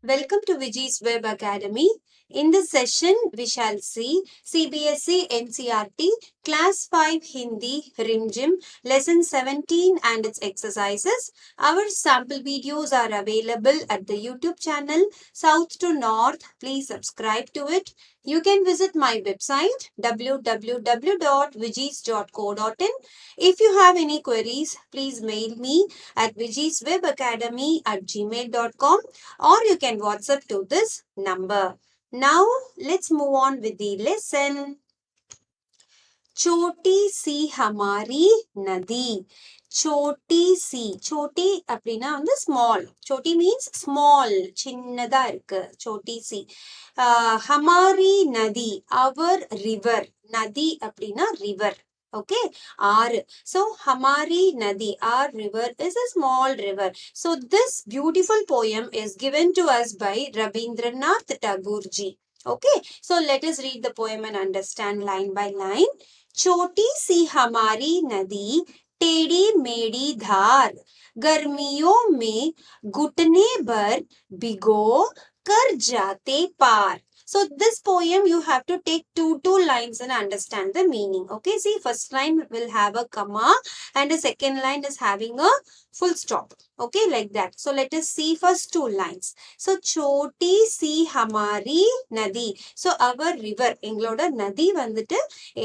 Welcome to Viji's Web Academy. In this session, we shall see CBSE NCRT Class 5 Hindi Rimjim Lesson 17 and its exercises. Our sample videos are available at the YouTube channel South to North. Please subscribe to it. You can visit my website www.vijis.co.in. If you have any queries, please mail me at vijiswebacademy@gmail.com or you can WhatsApp to this number. Now, let's move on with the lesson. छोटी सी हमारी नदी छोटी सी छोटी அப்படின்னா வந்து small छोटी means small சின்னதா இருக்கு छोटी सी हमारी नदी அவர் ரிவர் நதி அப்படின்னா river okay R. So Hamari Nadi, our river, is a small river. So this beautiful poem is given to us by Rabindranath Tagore ji. Okay, so let us read the poem and understand line by line. छोटी सी हमारी नदी टेढ़ी मेढ़ी धार गर्मियों में घुटने भर भिगो कर जाते पार. So this poem you have to take two lines and understand the meaning. Okay, see, first line will have a comma and the second line is having a full stop. Okay, like that. So let us see first two lines. So choti si hamari nadi. So our river, எங்களோட நதி வந்துட்டு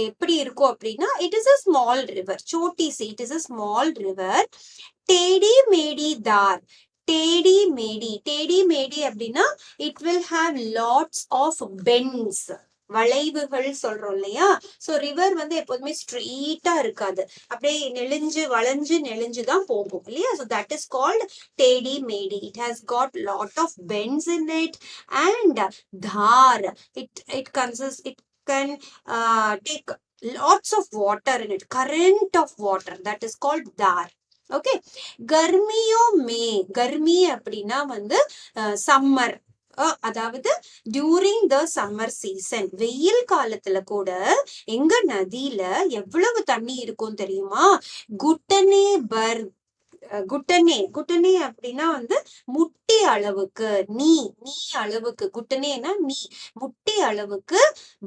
எப்படி இருக்கும் அப்படின்னா it is a small river. choti si, it is a small river. டேடி மேடி தார் டேடி மேடி அப்படின்னா it will have lots of bends வளைவுகள் சொல்றோம் இல்லையா சோ ரிவர் வந்து எப்போதுமே ஸ்ட்ரெயிட்டா இருக்காது அப்படியே நெளிஞ்சுதான் போகும் இல்லையா சோ தட் இஸ் கால்ட் டேடி மேடி it has got lot of bends in it and தார் it consist it can take lots of water in it current of water that is called dar. Okay கர்மியோ மே கர்மி அப்படின்னா வந்து summer அதாவது during the summer season வெயில் காலத்துல கூட எங்க நதியில எவ்வளவு தண்ணி இருக்கும் தெரியுமா குட்டனே பர் குட்டனே அப்படின்னா வந்து முட்டி அளவுக்கு நீ அளவுக்கு குட்டனேனா நீ முட்டி அளவுக்கு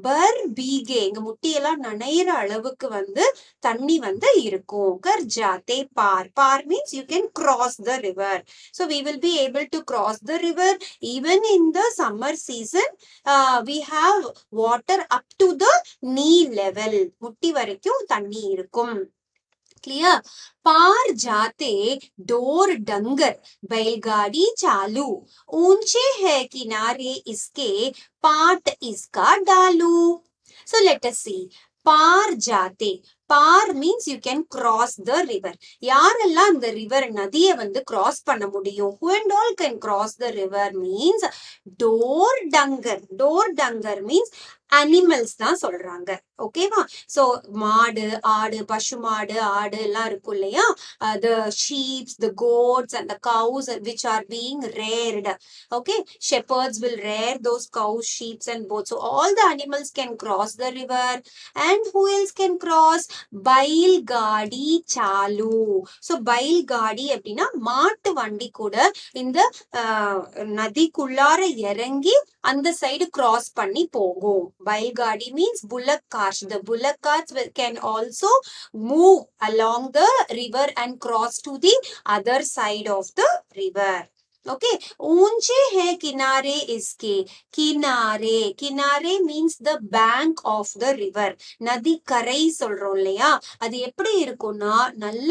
பர் பீகே எங்க முட்டியெல்லாம் நனையிற அளவுக்கு வந்து தண்ணி வந்து இருக்கும் கர் ஜாத்தே பார் means you can cross the river so we will be able to cross the river even in the summer season we have water up to the knee level முட்டி வரைக்கும் தண்ணி இருக்கும் क्लियर पार जाते डोर डंगर बैलगाड़ी चालू ऊंचे है किनारे इसके पाट इसका डालू so let us see பார் ஜாத்தே பார் means you can cross the river யாரெல்லாம் இந்த ரிவர் நதியை வந்து கிராஸ் பண்ண முடியும் who and all can cross the river means door tanker means animals தான் சொல்றாங்க ஓகேவா சோ மாடு ஆடு பசு மாடு ஆடு எல்லாம் இருக்கும் இல்லையா the sheep the goats and the cows which are being reared okay shepherds will rear those cows sheep and goats so all the animals can cross the river and who else can cross file காடி சாலு so file காடி அப்படின்னா மாட்டு வண்டி கூட இந்த நதிக்குள்ளார இறங்கி அந்த side cross பண்ணி போகும் பைல் காடி means bullock carts the bullock carts can also move along the river and cross to the other side of the river okay ऊंचे है किनारे इसके किनारे means the bank of the river நதி கரை சொல்றோம் இல்லையா அது எப்படி இருக்கும்னா நல்ல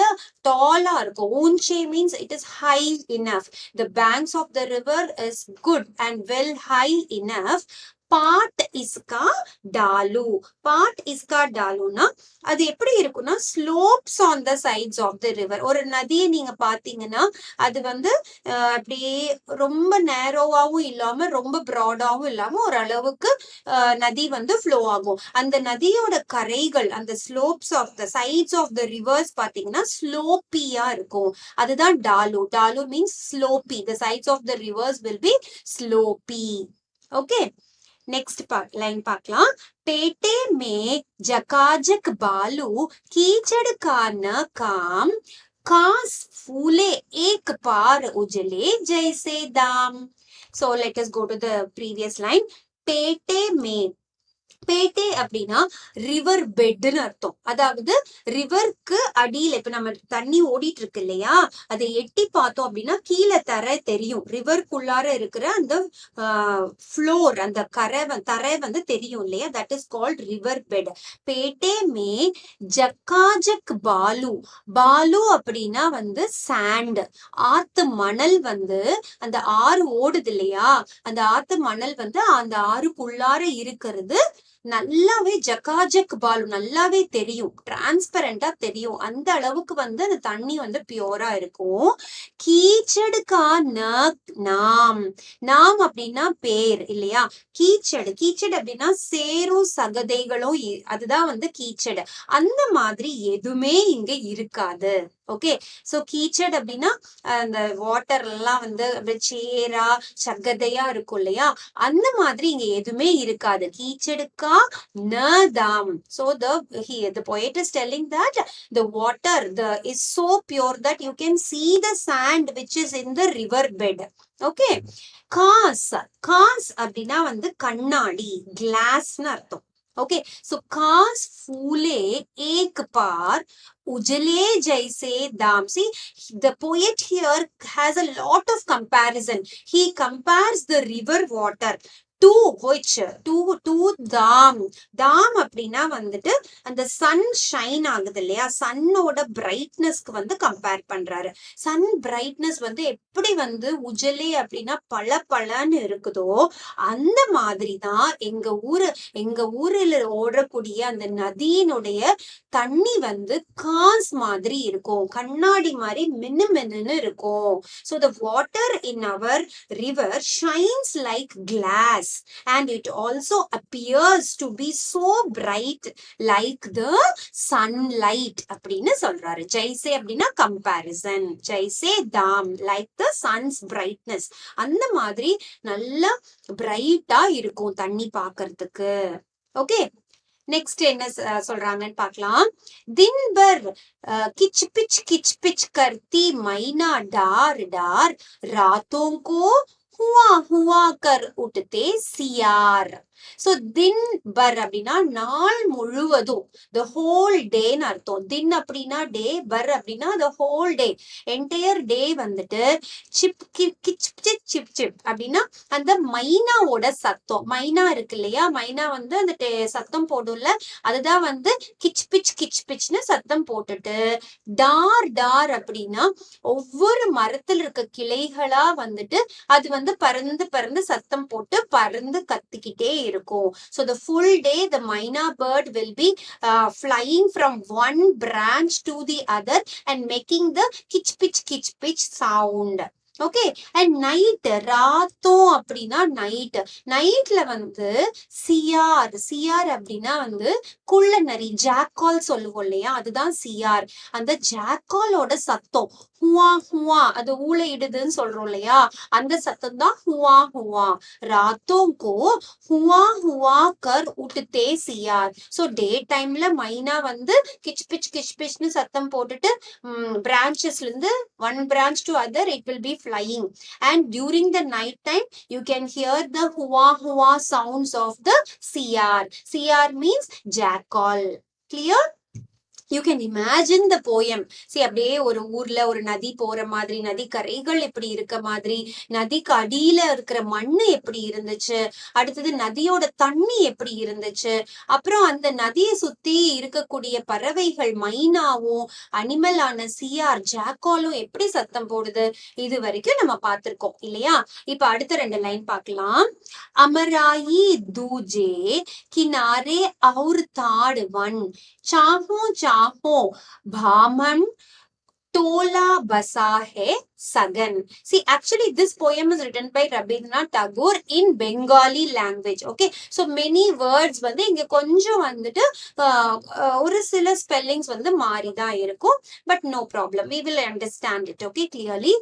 டாலா இருக்கும் ஊஞ்சே means it is high enough the banks of the river is good and well high enough பாட் இஸ்கா டாலுனா அது எப்படி இருக்கும்னா slopes on the sides of the river ஒரு நதியை நீங்க பாத்தீங்கன்னா அது வந்து அப்படியே ரொம்ப நேரோவாவும் இல்லாம ரொம்ப ப்ராடாவும் இல்லாம ஒரு அளவுக்கு நதி வந்து ஃப்ளோ ஆகும் அந்த நதியோட கரைகள் அந்த slopes of the sides of the rivers பாத்தீங்கன்னா ஸ்லோப்பியா இருக்கும் அதுதான் டாலு means sloppy the sides of the rivers will be sloppy okay next line पाकलाम पेटे में जकाजक बालू कीचड़ का न काम कास फूले एक पार उजले जैसे दाम So let us go to the previous line. Birthday May. Birthday அப்படின்னா ரிவர் பெட்னு அர்த்தம். அதாவது ரிவருக்கு அடியில இப்ப நம்ம தண்ணி ஓடிட்டு இருக்கு இல்லையா, அதை எட்டி பார்த்தோம் அப்படின்னா கீழே தரை தெரியும். ரிவருக்குள்ளார இருக்கிற அந்த ஃப்ளோர், அந்த தரை வந்து தெரியும் இல்லையா, that is called river bed. பேட்டே மே ஜக்காஜக் பாலு. பாலு அப்படின்னா வந்து சாண்ட், ஆத்து மணல். வந்து அந்த ஆறு ஓடுது இல்லையா, அந்த ஆத்து மணல் வந்து அந்த ஆறுக்குள்ளார இருக்கிறது நல்லாவே ஜக்காஜக் பாலு, நல்லாவே தெரியும், டிரான்ஸ்பரண்டா தெரியும். அந்த அளவுக்கு வந்து அந்த தண்ணி வந்து பியூரா இருக்கும். கீச்சடுக்கா நாம். நாம் அப்படின்னா பேர் இல்லையா, கீச்சடு. கீச்சடு அப்படின்னா சேரும் சகதைகளும், அதுதான் வந்து கீச்சடு. அந்த மாதிரி எதுவுமே இங்க இருக்காது. ஓகே, சோ கீச்சட் அப்படின்னா அந்த வாட்டர் எல்லாம் வந்து அப்படியே சேரா சகதையா இருக்கும் இல்லையா, அந்த மாதிரி இங்க எதுவுமே இருக்காது. கீச்சடுக்கா தாம். So the poet is telling that the water is so pure that you can see the sand which is in the river bed. Okay, glass. Glass அப்படின்னா வந்து கண்ணாடி, கிளாஸ்னு அர்த்தம். Okay, so कास फूले एक बार उजले जैसे दाम. See, the poet here has a lot of comparison. He compares the river water to which, to தாம். தாம் அப்படின்னா வந்துட்டு அந்த சன் ஷைன் ஆகுது இல்லையா, சன்னோட பிரைட்னஸ்க்கு வந்து கம்பேர் பண்றாரு. சன் பிரைட்னஸ் வந்து எப்படி வந்து உஜலே அப்படின்னா பல பலன்னு இருக்குதோ, அந்த மாதிரிதான் எங்க ஊரில் ஓடக்கூடிய அந்த நதியினுடைய தண்ணி வந்து காஸ் மாதிரி இருக்கும், கண்ணாடி மாதிரி மின்னு மின்னு இருக்கும். So the water in our river shines like glass and it also appears to be so bright like the sunlight அப்படின்னு சொல்றாரு. ஜெய்சே அப்படின்னா கம்பேரிசன், ஜெய்சே தாம் லைக் த சன்ஸ் பிரைட்னஸ். அந்த மாதிரி நல்லா பிரைட்டா இருக்கும் தண்ணி பாக்குறதுக்கு. ஓகே, நெக்ஸ்ட் என்ன சொல்றாங்கன்னு பார்க்கலாம். தின்பர் கிச் பிச் கர்த்தி மைனா டார் டார் ராத்தோं को हुआ हुआ कर उठते सियार. சோ தின் பர் அப்படின்னா நாள் முழுவதும், the whole day ன்னு அர்த்தம். தின் அப்படின்னா டே, பர் அப்படின்னா the whole day, entire day வந்துட்டு சிப் கிச் சிப் சிப் அப்படின்னா அந்த மைனாவோட சத்தம். மைனா இருக்கு இல்லையா, மைனா வந்து அந்த சத்தம் போடும்ல, அதுதான் வந்து கிச் பிச்னு சத்தம் போட்டுட்டு, டார் டார் அப்படின்னா ஒவ்வொரு மரத்துல இருக்க கிளைகளா வந்துட்டு அது வந்து பறந்து பறந்து சத்தம் போட்டு பறந்து கத்திக்கிட்டே இருக்கும். So the full day the myna bird will be flying from one branch to the other and making the kitch pitch sound. Okay, and night, ராத்தோம் அப்படின்னா நைட். நைட்ல வந்து சியார். சியார் அப்படின்னா வந்து குள்ள நரி, ஜாக்கால் சொல்லுவோம் இல்லையா, அதுதான் சியார். அந்த ஜாக்காலோட சத்தம் ஹுவா ஹுவா, அது ஊளையிடுதுன்னு சொல்றோம் இல்லையா, அந்த சத்தம் தான் ஹுவா ஹுவா. ராத்தோங்கோ ஹுவா ஹுவா கர் உட்டுத்தே சியார். ஸோ டே டைம்ல மைனா வந்து கிச் பிச்னு சத்தம் போட்டுட்டு பிரான்ச்சஸ்ல இருந்து one branch to other it will B flying, and during the night time you can hear the hua hua sounds of the siyar. Siyar means jackal. Clear? You can imagine the poem. See, அப்படியே ஒரு ஊர்ல ஒரு நதி போற மாதிரி, நதி கரைகள் எப்படி இருக்க மாதிரி, நதிக்கு அடியில இருக்கிற மண்ணு எப்படி இருந்துச்சு, அடுத்தது நதியோட தண்ணி எப்படி இருந்துச்சு, அப்புறம் அந்த நதியை சுத்தி இருக்கக்கூடிய பறவைகள் மைனாவும் அனிமலான சியார் ஜாக்காலும் எப்படி சத்தம் போடுது, இது வரைக்கும் நம்ம பார்த்திருக்கோம் இல்லையா. இப்ப அடுத்த 2 லைன் பார்க்கலாம். அமராயி தூஜே கினாரே और ताड़ वन चाहो चाहो भामन tola basa hai sagan. See, actually this poem is written by Rabindranath Tagore in Bengali language. Okay, so many words வந்து இங்க கொஞ்சம் வந்துட்டு ஒரு சில ஸ்பெல்லிங்ஸ் வந்து மாறிதான் இருக்கும், but no problem, we will understand it. Okay, clearly.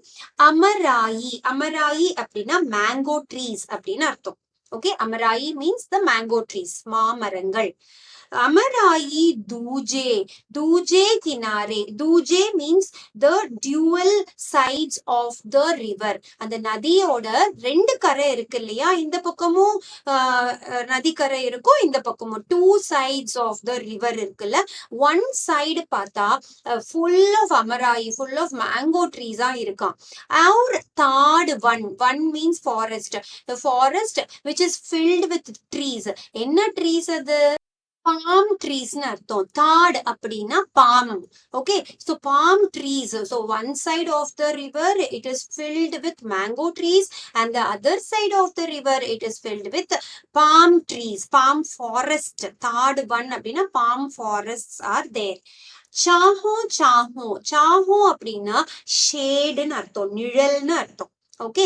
அமராயி, அமராயி அப்படின்னா மேங்கோ ட்ரீஸ் அப்படின்னு அர்த்தம். ஓகே, அமராயி மீன்ஸ் த மேங்கோ ட்ரீஸ், மாமரங்கள். அமராயி தூஜே, தூஜே கினாரே, தூஜே means the dual sides of the river. அந்த நதியோட ரெண்டு கரை இருக்கு இல்லையா, இந்த பக்கமும் நதிக்கரை இருக்கும், இந்த பக்கமும் two sides of the river இருக்குல்ல. ஒன் சைடு பார்த்தா ஃபுல் ஆஃப் அமராயி, ஃபுல் ஆஃப் மேங்கோ ட்ரீஸா இருக்கான். our third one means forest, the forest which is filled with trees. என்ன ட்ரீஸ் அது? palm trees னு அர்த்தம். தாட் அப்படின்னா palm. Okay, so palm trees. So one side of the river it is filled with mango trees, and the other side of the river it is filled with palm trees, palm forest. Third one அப்படின்னா palm forests are there. Sahoo Sahoo, Sahoo அப்படின்னா ஷேடுன்னு அர்த்தம், நிழல்னு அர்த்தம். Okay,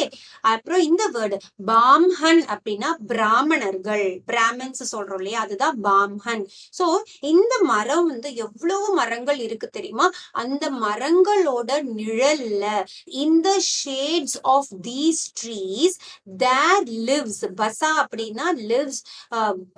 அப்புறம் இந்த word பாம்ஹன் அப்படின்னா பிராமணர்கள், Brahmins சொல்றோம் இல்லையா, அதுதான் பாம்ஹன். சோ இந்த மரம் வந்து எவ்வளவு மரங்கள் இருக்கு தெரியுமா, அந்த மரங்களோட நிழல்ல, இந்த shades of these trees their lives, பசா அப்படின்னா லிவ்ஸ்,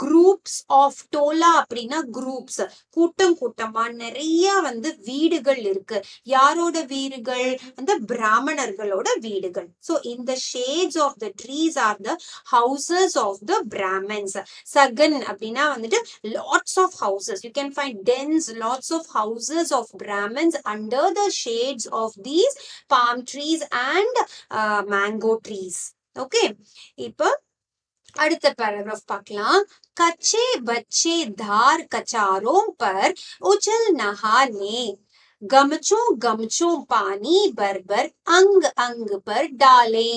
குரூப்ஸ் ஆஃப், டோலா அப்படின்னா குரூப்ஸ், கூட்டம் கூட்டமா நிறைய வந்து வீடுகள் இருக்கு. யாரோட வீடுகள்? அந்த பிராமணர்களோட வீடுகள். So in the shades of the trees are the houses of the Brahmins. Sagan அப்படின்னா வந்துட்டு lots of houses. You can find dens, lots of houses of Brahmins under the shades of these palm trees and mango trees. Okay, இப்போ அடுத்த paragraph பார்க்கலாம். कच्चे बच्चे धार कचारों पर उछल नहाने, गमचों गमचों पानी भर भर अंग अंग पर डाले.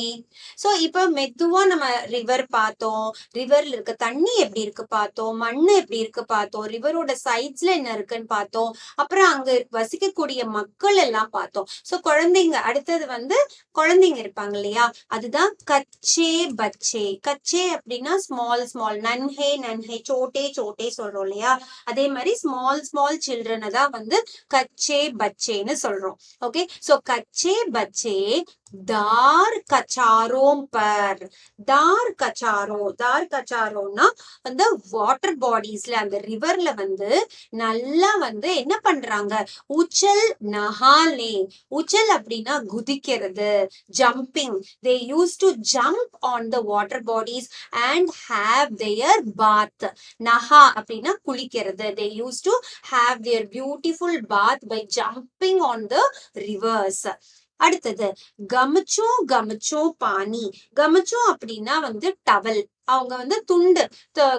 சோ இப்ப மெதுவா நம்ம ரிவர் பார்த்தோம், ரிவர்ல இருக்க தண்ணி எப்படி இருக்கு பார்த்தோம், மண்ணு எப்படி இருக்கு பார்த்தோம், ரிவரோட சைட்ஸ்ல என்ன இருக்குன்னு பார்த்தோம், அப்புறம் அங்க வசிக்கக்கூடிய மக்கள் எல்லாம் பார்த்தோம். சோ குழந்தைங்க, அடுத்தது வந்து குழந்தைங்க இருப்பாங்க இல்லையா, அதுதான் கச்சே பச்சே. கச்சே அப்படின்னா ஸ்மால் ஸ்மால், நன்ஹே நன்ஹே, சோட்டே சோட்டே சொல்றோம் இல்லையா, அதே மாதிரி ஸ்மால் ஸ்மால் சில்ட்ரனை தான் வந்து கச்சே பச்சேன்னு சொல்றோம். ஓகே, சோ கச்சே பச்சே தார் கச்சாரோம் பர், தார் கச்சாரோ, தார் கச்சாரோன்னா அந்த வாட்டர் பாடிஸ்ல, அந்த ரிவர்ல வந்து நல்லா வந்து என்ன பண்றாங்க, உச்சல் நஹாலே, உச்சல் அப்படின்னா குதிக்கிறது, jumping. They used to jump on the water bodies and have their bath. நஹா அப்படின்னா குளிக்கிறது. They used to have their beautiful bath by jumping on the rivers. அடுத்தது கமச்சோ கமச்சோ பானி. கமச்சோ அப்படின்னா வந்து டவல், அவங்க வந்து துண்டு,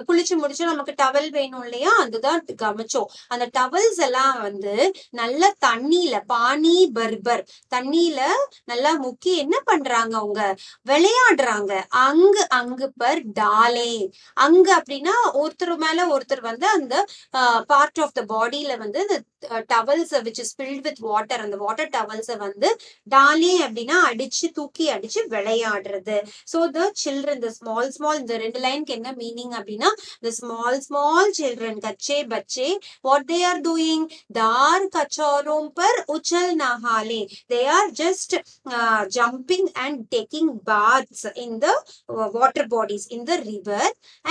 குளிச்சு முடிச்சு நமக்கு டவல் வேணும் இல்லையா, அதுதான் கமச்சோ. அந்த டவல்ஸ் எல்லாம் வந்து நல்ல தண்ணியில, பானி பர்பர், தண்ணியில நல்லா முக்கி என்ன பண்றாங்க, அவங்க விளையாடுறாங்க. அங்கு அங்கு பர் டாலே, அங்கு அப்படின்னா ஒருத்தர் மேல ஒருத்தர் வந்து அந்த பார்ட் ஆஃப் த பாடியில வந்து இந்த towels which is filled with water, அந்த வாட்டர் டவல்ஸை வந்து டாலே அப்படின்னா அடிச்சு, தூக்கி அடிச்சு விளையாடுறது. So the children, the small small, இந்த ரெண்டு லைனுக்கு என்ன மீனிங் அப்படின்னா, the small small children, Kachche பச்சே, what they are doing, தார் கச்சாரோம் per உச்சல் நஹாலே, they are just jumping and taking baths in the water bodies in the river.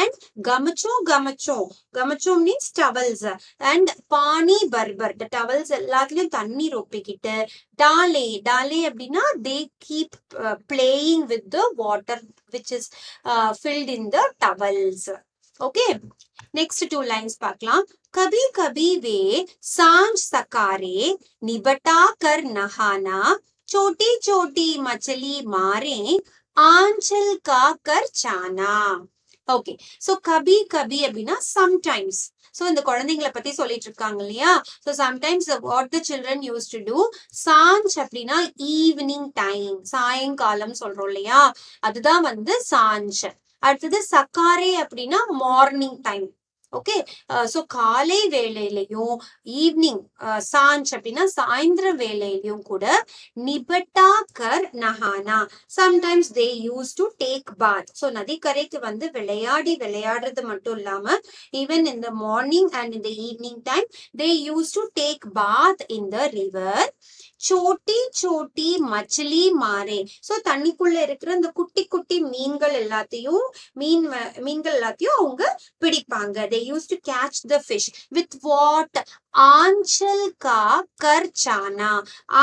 And gamacho gamacho, gamacho means towels, and pani barbar, the towels எல்லாத்துலயும் தண்ணி ரொப்பிக்கிட்டு, டாலே, டாலே அப்படின்னா they keep playing with the water which is filled in the towels. Okay, next two lines பார்க்கலாம். कभी कभी वे सांझ सकारे निबटा कर नहाना, छोटी छोटी मछली मारे आंचल का कर चाना. ஓகே, சோ கபி கபி அப்படின்னா சம்டைம்ஸ். சோ இந்த குழந்தைங்களை பத்தி சொல்லிட்டு இருக்காங்க இல்லையா, so sometimes what the children use to do, சாஞ்ச் அப்படின்னா ஈவினிங் டைம், சாயங்காலம் சொல்றோம் இல்லையா, அதுதான் வந்து சாஞ்ச். அடுத்தது சக்காரே அப்படின்னா மார்னிங் டைம். ஓகே, சோ காலை வேளையிலையும் ஈவினிங், சாஞ்ச் அப்படின்னா சாயந்திரம் வேளையிலையும் கூட நிபட்டா கர் நஹானா, sometimes they use to take bath. So நதிக்கரைக்கு வந்து விளையாடுறது மட்டும் இல்லாம even in the morning and in the evening time they use to take bath in the river. சோட்டி சோட்டி மச்சிலி மாறே. சோ தண்ணிக்குள்ள இருக்கிற இந்த குட்டி குட்டி மீன்கள் எல்லாத்தையும் அவங்க பிடிப்பாங்க. they used to catch the fish with what? Aanchal கா கர்ச்சானா.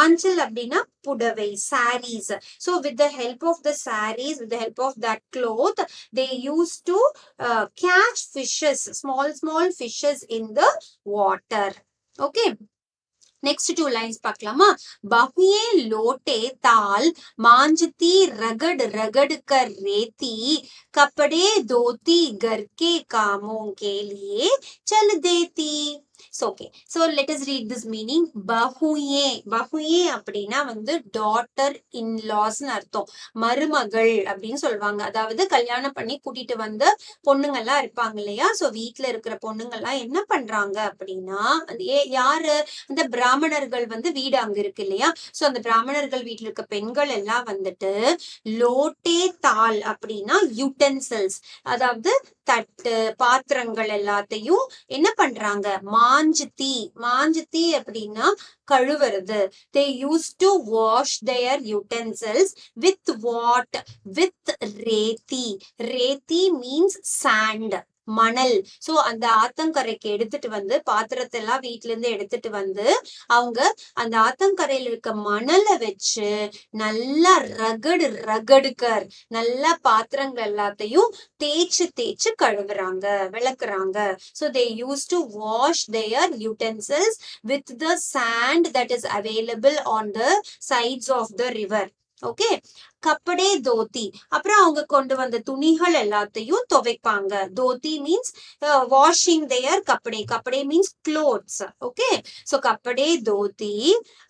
ஆஞ்சல் அப்படின்னா புடவை, sarees. So with the help of the sarees, with the help of that cloth, they used to catch fishes, small fishes in the water. Okay. Next 2 lines பார்க்கலாமா? बहुए लोटे ताल मांझती रगड़ रगड़ कर रेती कपड़े धोती घर के कामों के लिए चल देती. Okay, so let us read this meaning. பஹுயே, பஹுயே அப்படின்னா வந்து டாட்டர் இன் லாஸ்ன்னு அர்த்தம். மருமகள் அப்படின்னு சொல்லுவாங்க. அதாவது கல்யாணம் பண்ணி கூட்டிட்டு வந்த பொண்ணுங்க எல்லாம் இருப்பாங்க இல்லையா? சோ வீட்டுல இருக்கிற பொண்ணுங்க எல்லாம் என்ன பண்றாங்க அப்படின்னா, யாரு அந்த பிராமணர்கள் வந்து வீடு அங்க இருக்கு இல்லையா? சோ அந்த பிராமணர்கள் வீட்டுல இருக்க பெண்கள் எல்லாம் வந்துட்டு லோட்டே தால் அப்படின்னா யூட்டென்சில்ஸ், அதாவது தட்டு பாத்திரங்கள் எல்லாத்தையும் என்ன பண்றாங்க? மாஞ்சுத்தி அப்படின்னா கழுவுறது. they used to wash their utensils with what? with reti means sand, மணல். சோ அந்த ஆத்தங்கரைக்கு எடுத்துட்டு வந்து பாத்திரத்தை எல்லாம் வீட்டுல இருந்து எடுத்துட்டு வந்து அவங்க அந்த ஆத்தங்கரையில இருக்க மணலை வச்சு நல்லா ரகடுக்கர் நல்லா பாத்திரங்கள் எல்லாத்தையும் தேய்ச்சு கழுவுறாங்க, விளக்குறாங்க. So they used to wash their utensils with the sand that is available on the sides of the river. Okay, கப்படே தோத்தி, அப்புறம் அவங்க கொண்டு வந்த துணிகள் எல்லாத்தையும் துவைப்பாங்க. தோத்தி மீன்ஸ் வாஷிங் தேயர் கப்படே மீன்ஸ் clothes. ஓகே, சோ கப்படே தோத்தி.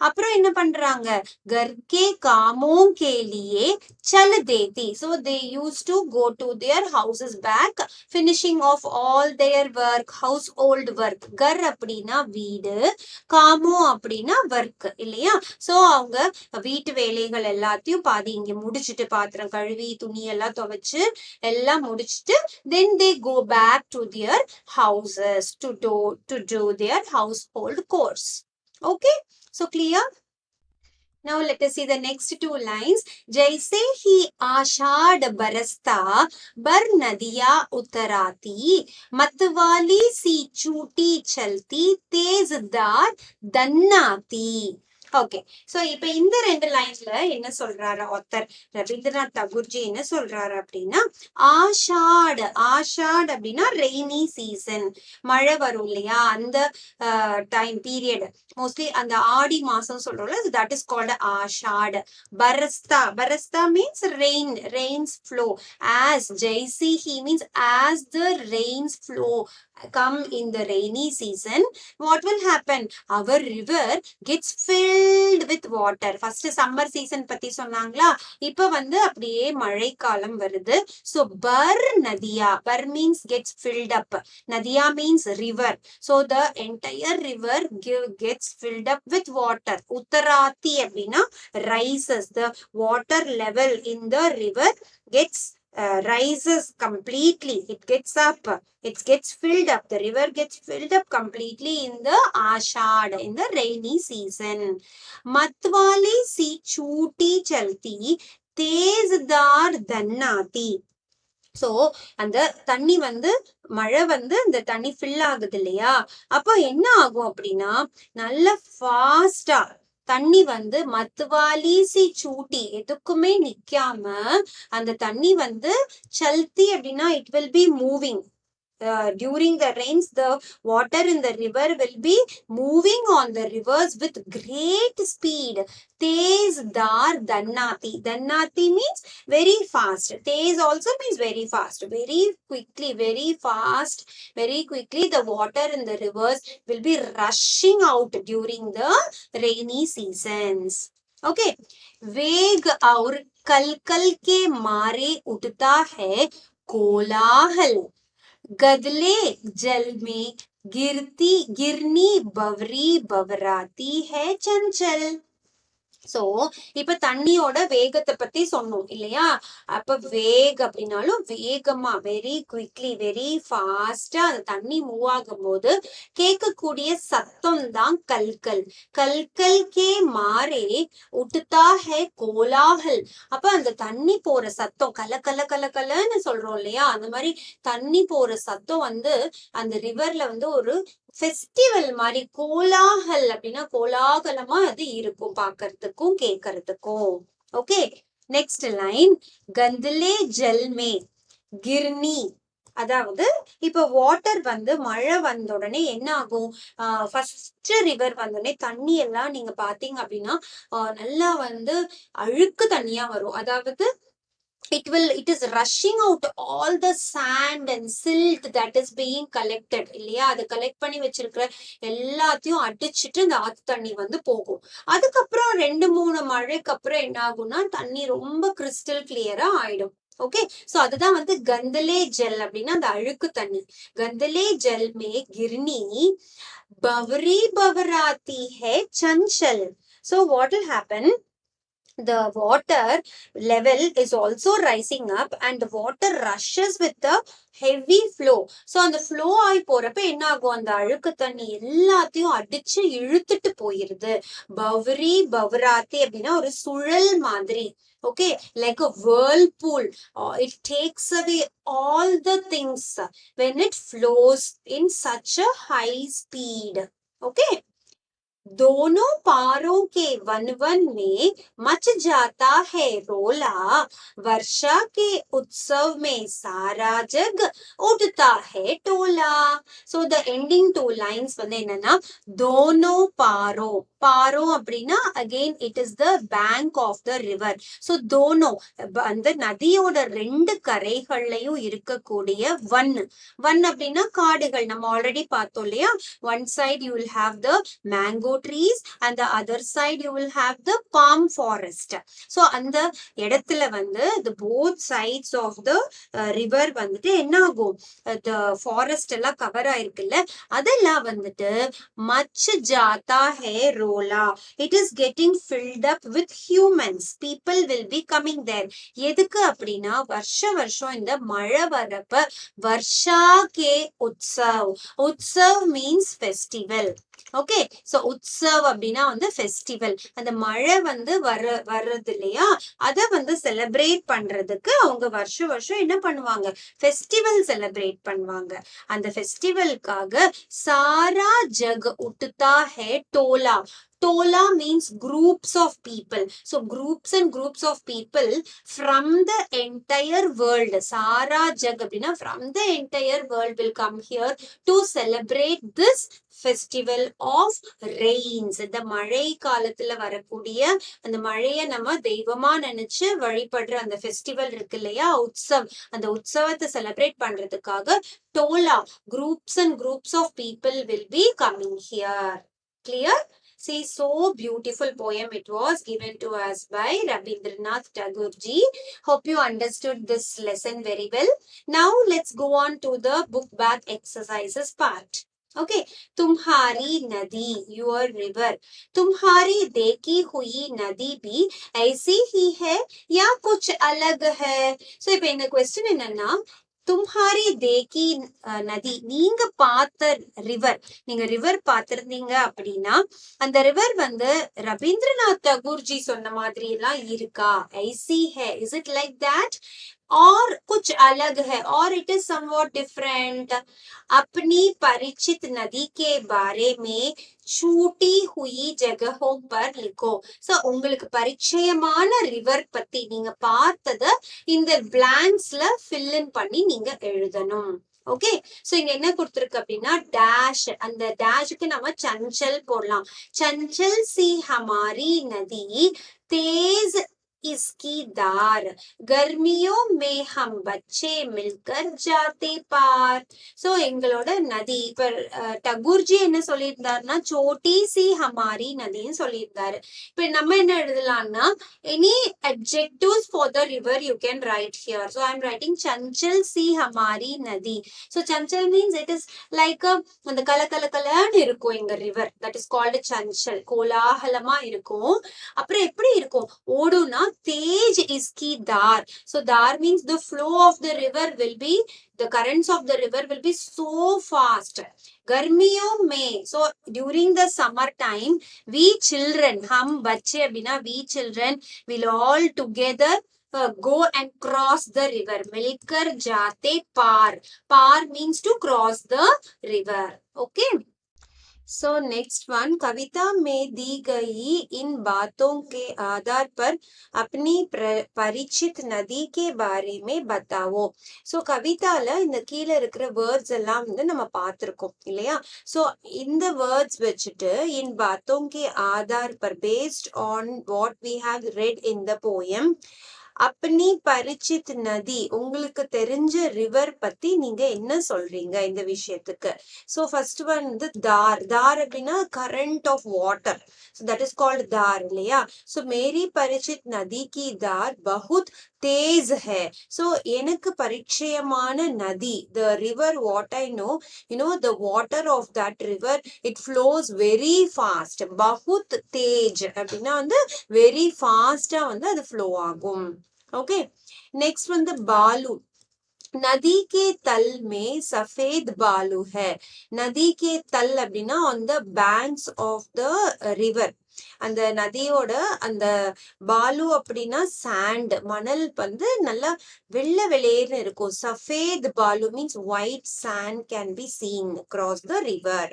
அப்புறம் என்ன பண்றாங்க? கர்கே காமோ கேலியே சல் தேதி. So they use to go to their houses back, finishing of all their work, household work. கர் அப்படின்னா வீடு, காமோ அப்படின்னா ஒர்க் இல்லையா? சோ அவங்க வீட்டு வேலைகள் எல்லாத்தையும் பாதி இங்க முடிச்சிட்டு, பாத்திரம் கழுவி துணி எல்லாம் துவைச்சு எல்லாம் முடிச்சிட்டு then they go back to their houses to do their household chores. Okay, so clear? Now let us see the next 2 lines. जैसे ही आषाढ़ बरसता बर नदियाँ उतराती मतवाली सी चूटी चलती तेजदार दन्नाती. ஓகே, சோ இப்ப இந்த 2 லைன்ஸ்ல என்ன சொல்றாரு ஆத்தர் ரவீந்திரநாத் தாகூர்ஜி என்ன சொல்றாரு அப்படின்னா, ஆஷாட் அப்படின்னா ரெய்னி சீசன், மழை வரும் இல்லையா? அந்த டைம் பீரியட், மோஸ்ட்லி அந்த ஆடி மாசம் சொல்றோம்ல, தட் இஸ் கால்ட் ஆஷாட். பரஸ்தா means rains flow. as jaisi he means as the rains flow come in the rainy season, what will happen? Our river gets filled with water. First summer season பத்தி சொன்னாங்களா, இப்ப வந்து அப்படியே மழைக்காலம் வருது. So bar means gets filled up, nadia means river. So the entire river gets filled up with water. Uttarati அப்படின்னா rises, the water level in the river gets rises completely, it gets up, it gets filled up, the river gets filled up completely in the ashad, in the rainy season. matwali si chuti chalti tezdar dannati. So அந்த தண்ணி வந்து மழை வந்து இந்த தண்ணி fill ஆகுது இல்லையா? அப்போ என்ன ஆகும் அப்படின்னா, நல்ல ஃபாஸ்டா தண்ணி வந்து மத்துவாலிசி சூட்டி எதுக்குமே நிக்காம அந்த தண்ணி வந்து சல்தி அப்படின்னா it will be moving. During the rains, the water in the river will be moving on the rivers with great speed. Tez dar dannati. Dannati means very fast. Tez also means very fast. Very quickly, very fast, very quickly the water in the rivers will be rushing out during the rainy seasons. Okay. वेग और कल के मारे उठता है कोलाहल, गदले जल में गिरनी बवरी बवराती है चंचल. சோ இப்ப தண்ணியோட வேகத்தை பத்தி சொன்னோம் இல்லையா? அப்ப வேக் அப்படின்னாலும் வேகமா, வெரி குவிக்லி, வெரி ஃபாஸ்டா அந்த தண்ணி மூவ் ஆகும் போது கேட்கக்கூடிய சத்தம் தான் கல்கல். கல்கல் கே மாறே உட்டுதா ஹை கோலாஹல். அப்ப அந்த தண்ணி போற சத்தம் கல கல கல கலன்னு சொல்றோம் இல்லையா? அந்த மாதிரி தண்ணி போற சத்தம் அந்த ரிவர்ல ஒரு ஃபெஸ்டிவல் மாதிரி கோலாகல் அப்படின்னா கோலாகலமா அது இருக்கும் பார்க்கறதுக்கும் கேட்கறதுக்கும். ஓகே, நெக்ஸ்ட் லைன் கந்தலே ஜல்மே கிர்னி. அதாவது இப்ப வாட்டர் மழை வந்த உடனே என்ன ஆகும்? ஃபர்ஸ்ட் ரிவர் வந்தோடனே தண்ணி எல்லாம் நீங்க பாத்தீங்க அப்படின்னா நல்லா அழுக்கு தண்ணியா வரும். அதாவது it is rushing out all the sand and silt that is being collected இல்லையா? அதை கலெக்ட் பண்ணி வச்சிருக்கிற எல்லாத்தையும் அடிச்சுட்டு இந்த ஆத்து தண்ணி போகும். அதுக்கப்புறம் 2-3 மழைக்கு அப்புறம் என்ன ஆகும்னா தண்ணி ரொம்ப கிறிஸ்டல் கிளியரா ஆயிடும். ஓகே, சோ அதுதான் கந்தலே ஜெல் அப்படின்னா அந்த அழுக்கு தண்ணி. கந்தலே ஜெல் மே கிர்னி பவரி பவராத்தி ஹே சஞ்சல். So what will happen? The water level is also rising up and the water rushes with the heavy flow. So அந்த flow ஆகி போறப்ப என்ன ஆகும்? அந்த அழுக்கு தண்ணி எல்லாத்தையும் அடிச்சு இழுத்துட்டு போயிருது. பவரி பவராத்தி அப்படின்னா ஒரு சுழல் மாதிரி. Okay, like a whirlpool. It takes away all the things when it flows in such a high speed. Okay, दोनों पारों के वन वन में मच जाता है रोला, वर्षा के उत्सव में सारा जग उठता है टोला. So the ending two lines என்னன்னா दोनों पारों. பாரோ அப்படின்னா again it is the bank of the river. So dono அந்த நதியோட 2 கரைகள்லயும் இருக்கக்கூடிய வன் அப்படின்னா காடுகள். நம்ம ஆல்ரெடி பார்த்தோம் இல்லையா? One side you will have the mango trees and the other side you will have the palm forest. So அந்த இடத்துல the both sides of the river என்ன ஆகும்? the forest எல்லாம் கவர் ஆயிருக்குல்ல, அதெல்லாம் much jata hai rola. It is getting filled up with humans. People will be coming there. எதுக்கு அப்படின்னா வருஷம் இந்த மழை வரப்ப Varsha K Utsav. Utsav means festival. Okay, so Utsav அப்படின்னா ஃபெஸ்டிவல். அந்த மழை வர்றது இல்லையா? அத செலிப்ரேட் பண்றதுக்கு அவங்க வருஷம் என்ன பண்ணுவாங்க? ஃபெஸ்டிவல் செலிப்ரேட் பண்ணுவாங்க. அந்த ஃபெஸ்டிவலுக்காக சாரா jug உட்டுதா hey Dola. Tola means groups of people. So groups and groups of people from the entire world. Sara jag அப்படின்னா from the entire world will come here to celebrate this festival of rains. இந்த மழை காலத்துல வரக்கூடிய அந்த மழைய நம்ம தெய்வமா நினைச்சு வழிபடுற அந்த ஃபெஸ்டிவல் இருக்கு இல்லையா? உற்சவ். அந்த உற்சவத்தை செலிப்ரேட் பண்றதுக்காக Dola groups and groups of people will be coming here. Clear? See, so beautiful poem it was given to us by Rabindranath Tagore ji. Hope you understood this lesson very well. Now let's go on to the book back exercises part. Okay, तुम्हारी नदी, your river. तुम्हारी देखी हुई नदी भी ऐसी ही है या कुछ अलग है? So இப்ப இந்த question என்னன்னா, தும்ஹாரி தேக்கி நதி, நீங்க பார்த்த ரிவர், நீங்க ரிவர் பார்த்திருந்தீங்க அப்படின்னா அந்த ரிவர் ரவீந்திரநாத் தகூர்ஜி சொன்ன மாதிரி எல்லாம் இருக்கா? I see hey, is it like that और कुछ अलग है और इट इज समवॉट डिफरेंट? अपनी परिचित नदी के बारे में छूटी हुई जगहों पर लिखो. सो உங்களுக்கு பரிச்சயமான ரிவர் பத்தி நீங்க பார்த்தத இந்த பிளாங்க்ஸ்ல fill in பண்ணி நீங்க எழுதணும். ஓகே, சோ இங்க என்ன கொடுத்திருக்கு அப்படின்னா டேஷ். அந்த டேஷ்க்கு நம்ம சஞ்சல் போடலாம். சஞ்சல் சி ஹமாரி நதி தேஸ் इसकी धार, गर्मियों में हम बच्चे मिलकर जाते पार. சோ எங்களோட நதி இப்ப டகூர்ஜி என்ன சொல்லியிருந்தாருன்னா சோட்டி சி ஹமாரி நதின்னு சொல்லியிருந்தாரு. இப்ப நம்ம என்ன எழுதலாம்னா any adjectives for the river you can write here. So I'm writing Chanchal si hamari nadi. So Chanchal means it is like அந்த கலன்னு இருக்கும் எங்க river, that is called Chanchal. கோலாகலமா இருக்கும். அப்புறம் எப்படி இருக்கும் ஓடுனா தேஜ் இஸ்கி தார். So தார் means the flow of the river will be, the currents of the river will be so fast. गर्मियों में, so during the summer time we children, हम बच्चे அப்படின்னா we children will all together go and cross the river. मिलकर जाते पार. पार means to cross the river. Okay. So next one, कविता में दी गई इन बातों के आधार पर अपनी परिचित नदी के बारे में बताओ. ஸோ கவிதால இந்த கீழே இருக்கிற வேர்ட்ஸ் எல்லாம் வந்து நம்ம பார்த்துருக்கோம் இல்லையா. ஸோ இந்த வேர்ட்ஸ் வச்சுட்டு இன் பாத்தோं के आधार पर based on what we have read in the poem, அப்பனி பரிச்சித் நதி, உங்களுக்கு தெரிஞ்ச ரிவர் பத்தி நீங்க என்ன சொல்றீங்க இந்த விஷயத்துக்கு. சோ ஃபர்ஸ்ட் ஒன் வந்து தார். தார் அப்படின்னா current off water. So that is called தார் இல்லையா. சோ மேரி பரிச்சித் நதி கி தார் பகுத் தேஸ் है. So எனக்கு பரிச்சயமான நதி, the river what I know, you know the water of that river, it flows very fast. பகுத் Tej அப்படின்னா வந்து வெரி ஃபாஸ்டா வந்து அது ஃப்ளோ ஆகும். ओके. नेक्स्ट வந்து बालू. नदी के तल में सफेद बालू है. नदी के तल அப்படின்னா on the banks of the river. அந்த நதியோட அந்த பாலு அப்படின்னா சாண்ட், மணல் வந்து நல்லா வெள்ளை வெளியேன்னு இருக்கும். சஃபேத் பாலு means white sand can be seen across the river.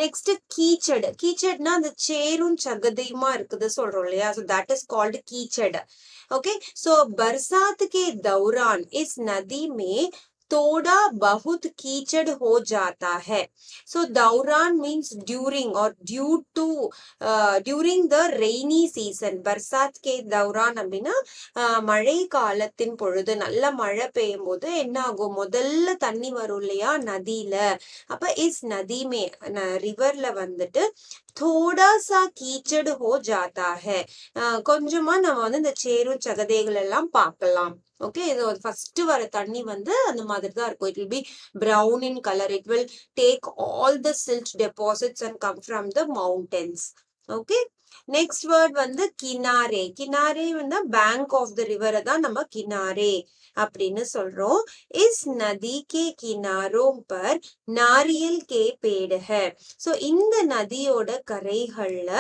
Next கீச்சடு. கீச்சட்னா அந்த சேரும் சகதியுமா இருக்குது சொல்றோம் இல்லையா. So that is called कीचड़. ओके. सो बरसात के दौरान इस नदी में थोड़ा बहुत कीचड़ हो जाता है. So दौरान means during or due to during the rainy season. बरसात के दौरान அப்படின்னா மழை காலத்தின் பொழுது நல்ல மழை பெய்யும் போது என்ன ஆகும், முதல்ல தண்ணி வரும் இல்லையா நதியில. அப்ப இஸ் நதி மே ரிவர்ல வந்துட்டு थोड़ा सा कीचड़ हो जाता है. கொஞ்சமா நம்ம வந்து இந்த சேரும் சகதைகள் எல்லாம் பார்க்கலாம். ஓகே. இது ஃபர்ஸ்ட் வர தண்ணி வந்து அந்த மாதிரி தான் இருக்கும். It will B brown in color. It will take all the silt deposits and come from the mountains. Okay. Next word வந்து கினாரே. கினாரே வந்து பேங்க் ஆஃப் த ரிவரை தான் நம்ம கினாரே அப்படின்னு சொல்றோம். இஸ் நதி கே கினாரோம் பர் நாரியல் கே பேடு ஹை. சோ இந்த நதியோட கரைகள்ல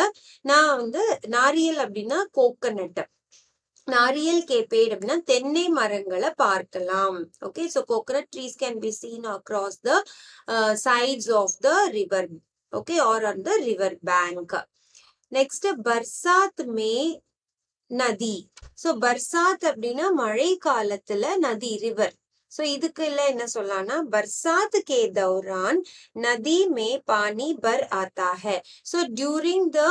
நான் வந்து நாரியல் அப்படின்னா கோகனட், நாரியல் கே பேட் அப்படின்னா தென்னை மரங்களை பார்க்கலாம். Okay. So coconut trees can be scene across the sides of the river. Okay, or on the river bank. Next, बरसात में நதி. சோ பர்சாத் அப்படின்னா மழை காலத்துல நதி, ரிவர். சோ இதுக்கு இல்ல என்ன சொல்லலாம்னா बरसात के दौरान नदी में पानी भर आता है. So during the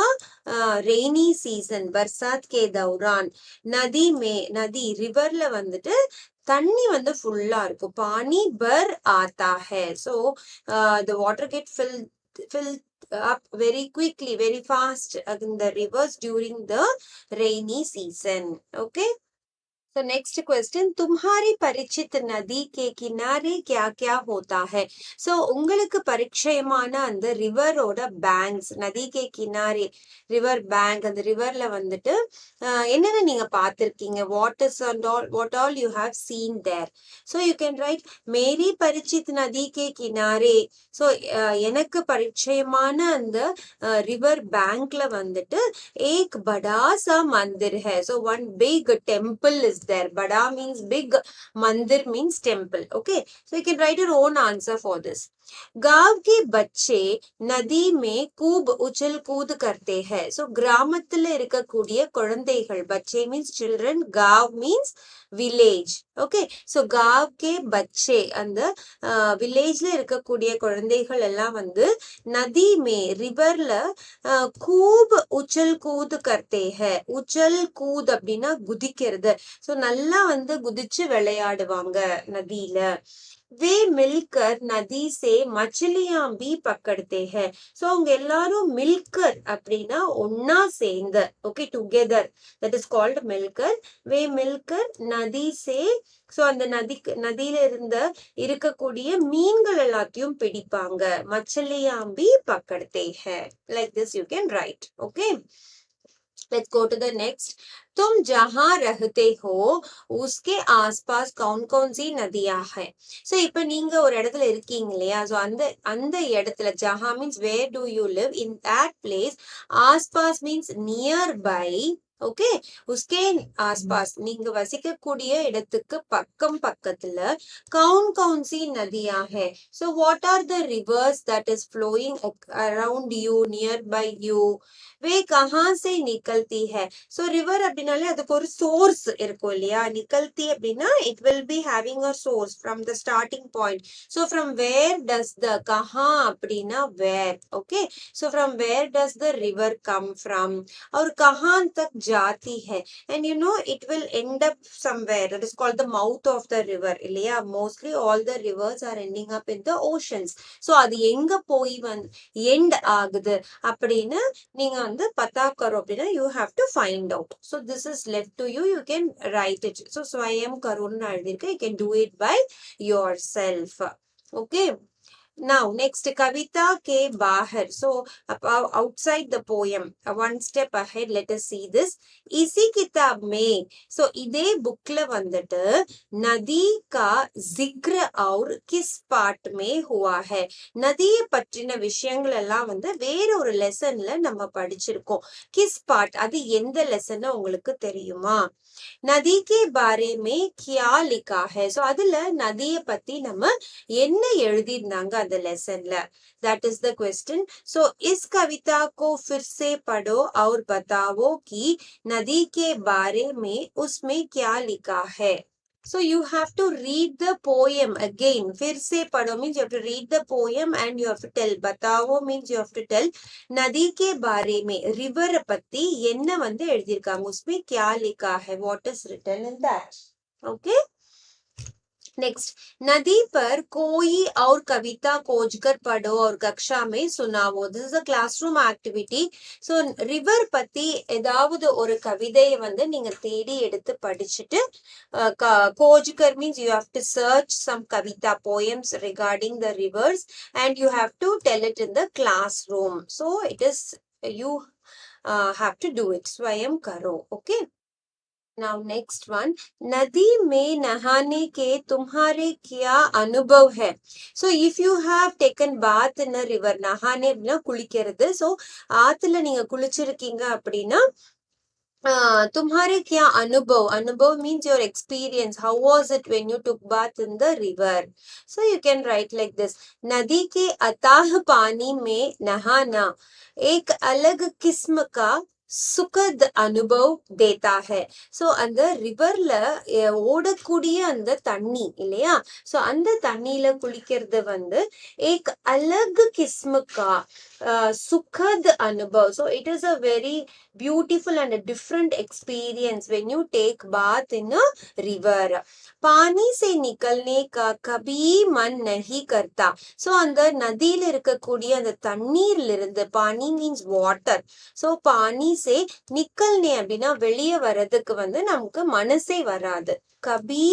rainy season, बरसात के दौरान नदी में, नदी ரிவர்ல வந்துட்டு தண்ணி வந்து ஃபுல்லா இருக்கும். பானி பர் ஆத்தா high. So the water get filled up very quickly, very fast in the rivers during the rainy season. Okay. So next question, तुम्हारी परिचित नदी के किनारे क्या क्या होता है. So உங்களுக்கு பரிச்சயமான அந்த ரிவரோட பேங்க்ஸ், நதி கே கினாரே ரிவர் பேங்க், அந்த ரிவர்ல வந்துட்டு என்னென்ன நீங்க பார்த்திருக்கீங்க, what all you have seen there. So you can write मेरी परिचित नदी के किनारे. So எனக்கு பரிச்சயமான அந்த ரிவர் பேங்க்ல வந்துட்டு एक बड़ा सा मंदिर है. So one big temple is there. Bada means big, mandir means temple. Okay. So you can write your own answer for this. गांव के बच्चे नदी में खूब उछल कूद करते हैं. So கிராமத்துல இருக்கக்கூடிய குழந்தைகள், बच्चे means children, गांव means village. Okay, so गांव के बच्चे அந்த வில்லேஜ்ல இருக்கக்கூடிய குழந்தைகள் எல்லாம் வந்து நதி மே ரிவர்ல खूब उछल कूद करते हैं. உச்சல் கூத் அப்படின்னா குதிக்கிறது. ஸோ நல்லா வந்து குதிச்சு விளையாடுவாங்க நதியில. वे मिलकर नदी से मछलियां भी पकड़ते हैं. सो அவங்க எல்லாரும் மில்கர் அப்படின்னா ஒன்னா சேர்ந்து, okay, together, that is called மில்கர். வே மில்கர் நதி சே, சோ அந்த நதியில இருக்கக்கூடிய மீன்கள் எல்லாத்தையும் பிடிப்பாங்க. மச்சலியாம்பி பக்கடத்தே ஹை. Like this you can write. Okay, let's go to the next. तुम जहां रहते हो उसके आसपास कौन कौन सी नदियां है. சோ இப்ப நீங்க ஒரு இடத்துல இருக்கீங்க இல்லையா, சோ அந்த இடத்துல ஜஹா means where do you live, in that place. ஆஸ்பாஸ் மீன்ஸ் நியர் பை. ஓகே, உஸ்கே ஆஸ்பாஸ் நீங்க வசிக்கக்கூடிய இடத்துக்கு பக்கம் பக்கத்துல கவுன் கவுன்சி நதியா ஹை. So what are the rivers that is flowing around you, near by you. வே கஹாं से निकलती है. சோ ரிவர் அப்படின்னாலே அதுக்கு ஒரு சோர்ஸ் இருக்கும் இல்லையா. நிக்கல்தி அப்படின்னா it will be having a source from the starting point. So from where does the, கஹா அப்படின்னா where. Okay, so from where does the river come from, और कहाँ तक जाती है. and you know it will end up somewhere, that is called the mouth of the river இல்லையா. mostly all the rivers are ending up in the oceans. so அது எங்க போய் வந்து எண்ட் ஆகுது அப்படின்னு நீங்க வந்து பத்தா கரோ அப்படின்னா you have to find out. so this is left to you, you can write it. so swayam karunu எழுதிருக்கு, you can do it by yourself. okay, now next, kavita ke bahar. so outside the poem, one step ahead, let us see this. isi kitab mein, so ide bookla vandittu nadi ka zikr aur kis part mein hua hai. நதியை பற்றின விஷயங்கள் எல்லாம் வந்து வேற ஒரு லெசன்ல நம்ம படிச்சிருக்கோம். Kiss part, அது எந்த லெசன் உங்களுக்கு தெரியுமா? நதி கே பாரே மே கியா லிகா ஹை. சோ அதுல நதியை பத்தி நம்ம என்ன எழுதியிருந்தாங்க அந்த லெசன்ல, that is the question. so इस कविता को फिर से पढ़ो और बताओ कि नदी के बारे में उसमें क्या लिखा है. so you have to read the poem again. फिर से पढ़ो means you have to read the poem and you have to tell. बताओ means you have to tell. नदी के बारे में, river பத்தி என்ன வந்து எழுதியிருக்காங்க, उसमें क्या लिखा है, what is written in that. okay, next, नदी पर कोई और कविता खोजकर पढ़ो और कक्षा में सुनाओ. This is a classroom activity. So river பத்தி ஏதாவது ஒரு கவிதையை வந்து நீங்க தேடி எடுத்து படிச்சுட்டு, கோஜ்கர் means you have to search some kavita poems regarding the rivers and you have to tell it in the classroom. so it is you have to do it. swayam karo. okay, now next one, नदी में नहाने के तुम्हारे क्या अनुभव है. so if you have taken bath in a river, நஹானே அப்படின்னா குளிக்கிறது. so ஆத்துல நீங்க குளிச்சிருக்கீங்க அப்படின்னா तुम्हारे क्या अनुभव, अनुभव means your experience, how was it when you took bath in the river. so you can write like this. नदी के अथाह पानी में नहाना एक अलग किस्म का சுகத் அனுபவ் தேதா ஹை. சோ அந்த ரிவர்ல ஓடக்கூடிய அந்த தண்ணி இல்லையா, சோ அந்த தண்ணியில குளிக்கிறது வந்து ஏக் அலக் கிஸ்ம கா Suhada Anubhav. so it is a very beautiful and a different experience when you take bath in a river. पानी से निकलने का कभी मन नहीं करता. சோ அந்த நதியில இருக்கக்கூடிய அந்த தண்ணீர்ல இருந்து, பானி மீன்ஸ் வாட்டர், சோ பானி சே நிக்கல்னே அப்படின்னா வெளியே வர்றதுக்கு வந்து நமக்கு மனசே வராது. கபி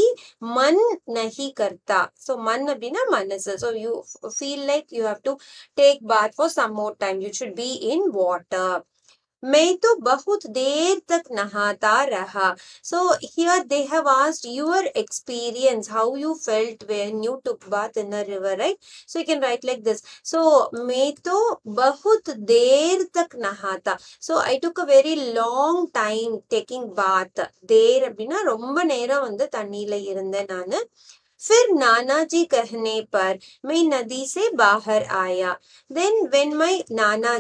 மன் நஹி கர்த்தா. சோ மன் அப்படின்னா மனசு. so you feel like you have to take bath for some more time, you should be in water. मैं तो बहुत देर तक नहाता रहा. so here they have asked your experience, how you felt when you took bath in a river, right? so you can write like this. so मैं तो बहुत देर तक नहाता. so I took a very long time taking bath. देर அப்படின்னா ரொம்ப நேரம் வந்து தண்ணியில இருந்தேன் நானு. फिर नाना जी कहने पर मैं नदी से बाहर आया. Then when my Nana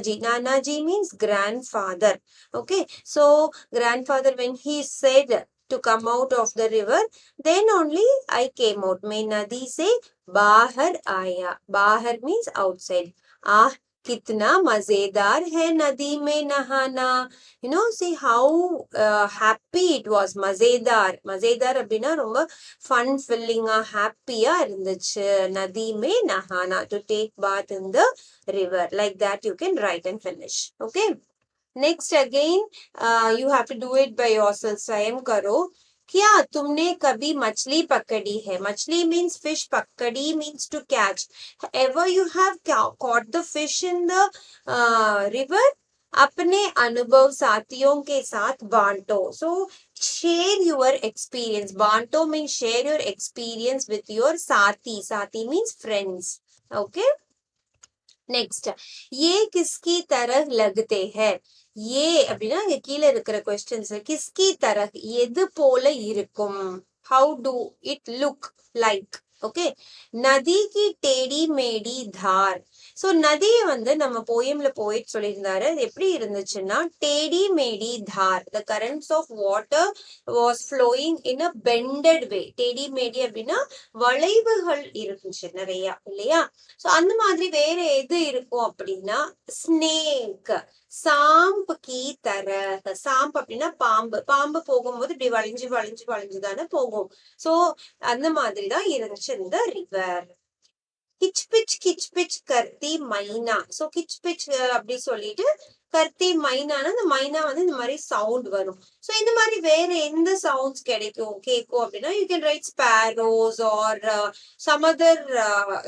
ji means grandfather. Okay, so grandfather when he said to come out of the river, then only I came out. मैं नदी से बाहर आया. बाहर means outside. आह कितना मजेदार है नदी में नहाना. See how happy it was. மஜேதார் மஜேதார் அப்படின்னா ரொம்ப ஃபன் ஃபில்லிங்கா ஹாப்பியா இருந்துச்சு. நதி மே நஹானா to take bath in the river. Like that you can write and finish. Okay. Next again, you have to do it by yourself. स्वयं करो. क्या तुमने कभी मछली पकड़ी है? मछली means fish, पकड़ी means to catch. Ever you have caught the fish in the river? अपने अनुभव साथियों के साथ बांटो. So share your experience. बांटो means share your experience with your साथी. साथी means friends. Okay. நெக்ஸ்ட் ये किसकी तरह लगते हैं. ये அப்படின்னா இங்க கீழே இருக்கிற கொஸ்டின்ஸ் கிஸ்கி தரக் எது போல இருக்கும். how do it look like. Okay. நதி கி டேடி மேடி தார். சோ நதியை நம்ம போயம்ல போயிட்டு சொல்லியிருந்தாரு. அது எப்படி இருந்துச்சுன்னா டேடி மேடி தார். the currents of water was flowing in a bended way. Daddy மேடி அப்படின்னா வளைவுகள் இருந்துச்சு நிறைய இல்லையா. சோ அந்த மாதிரி வேற எது இருக்கும் அப்படின்னா ஸ்னேக். சாம்ப் கி தரஹ். சாம்ப் அப்படின்னா பாம்பு. பாம்பு போகும்போது இப்படி வளைஞ்சு வளைஞ்சு வளைஞ்சுதானே போகும். சோ அந்த மாதிரிதான் இருந்துச்சு இந்த ரிவர். கிச் பிச் கர்த்தி மைனா. சோ கிச் பிச் அப்படி சொல்லிட்டு கர்த்தி மைனானா இந்த மைனா இந்த மாதிரி சவுண்ட் வரும். சோ இந்த மாதிரி வேற எந்த சவுண்ட்ஸ் கேட்கும் அப்படின்னா you can write sparrows are some other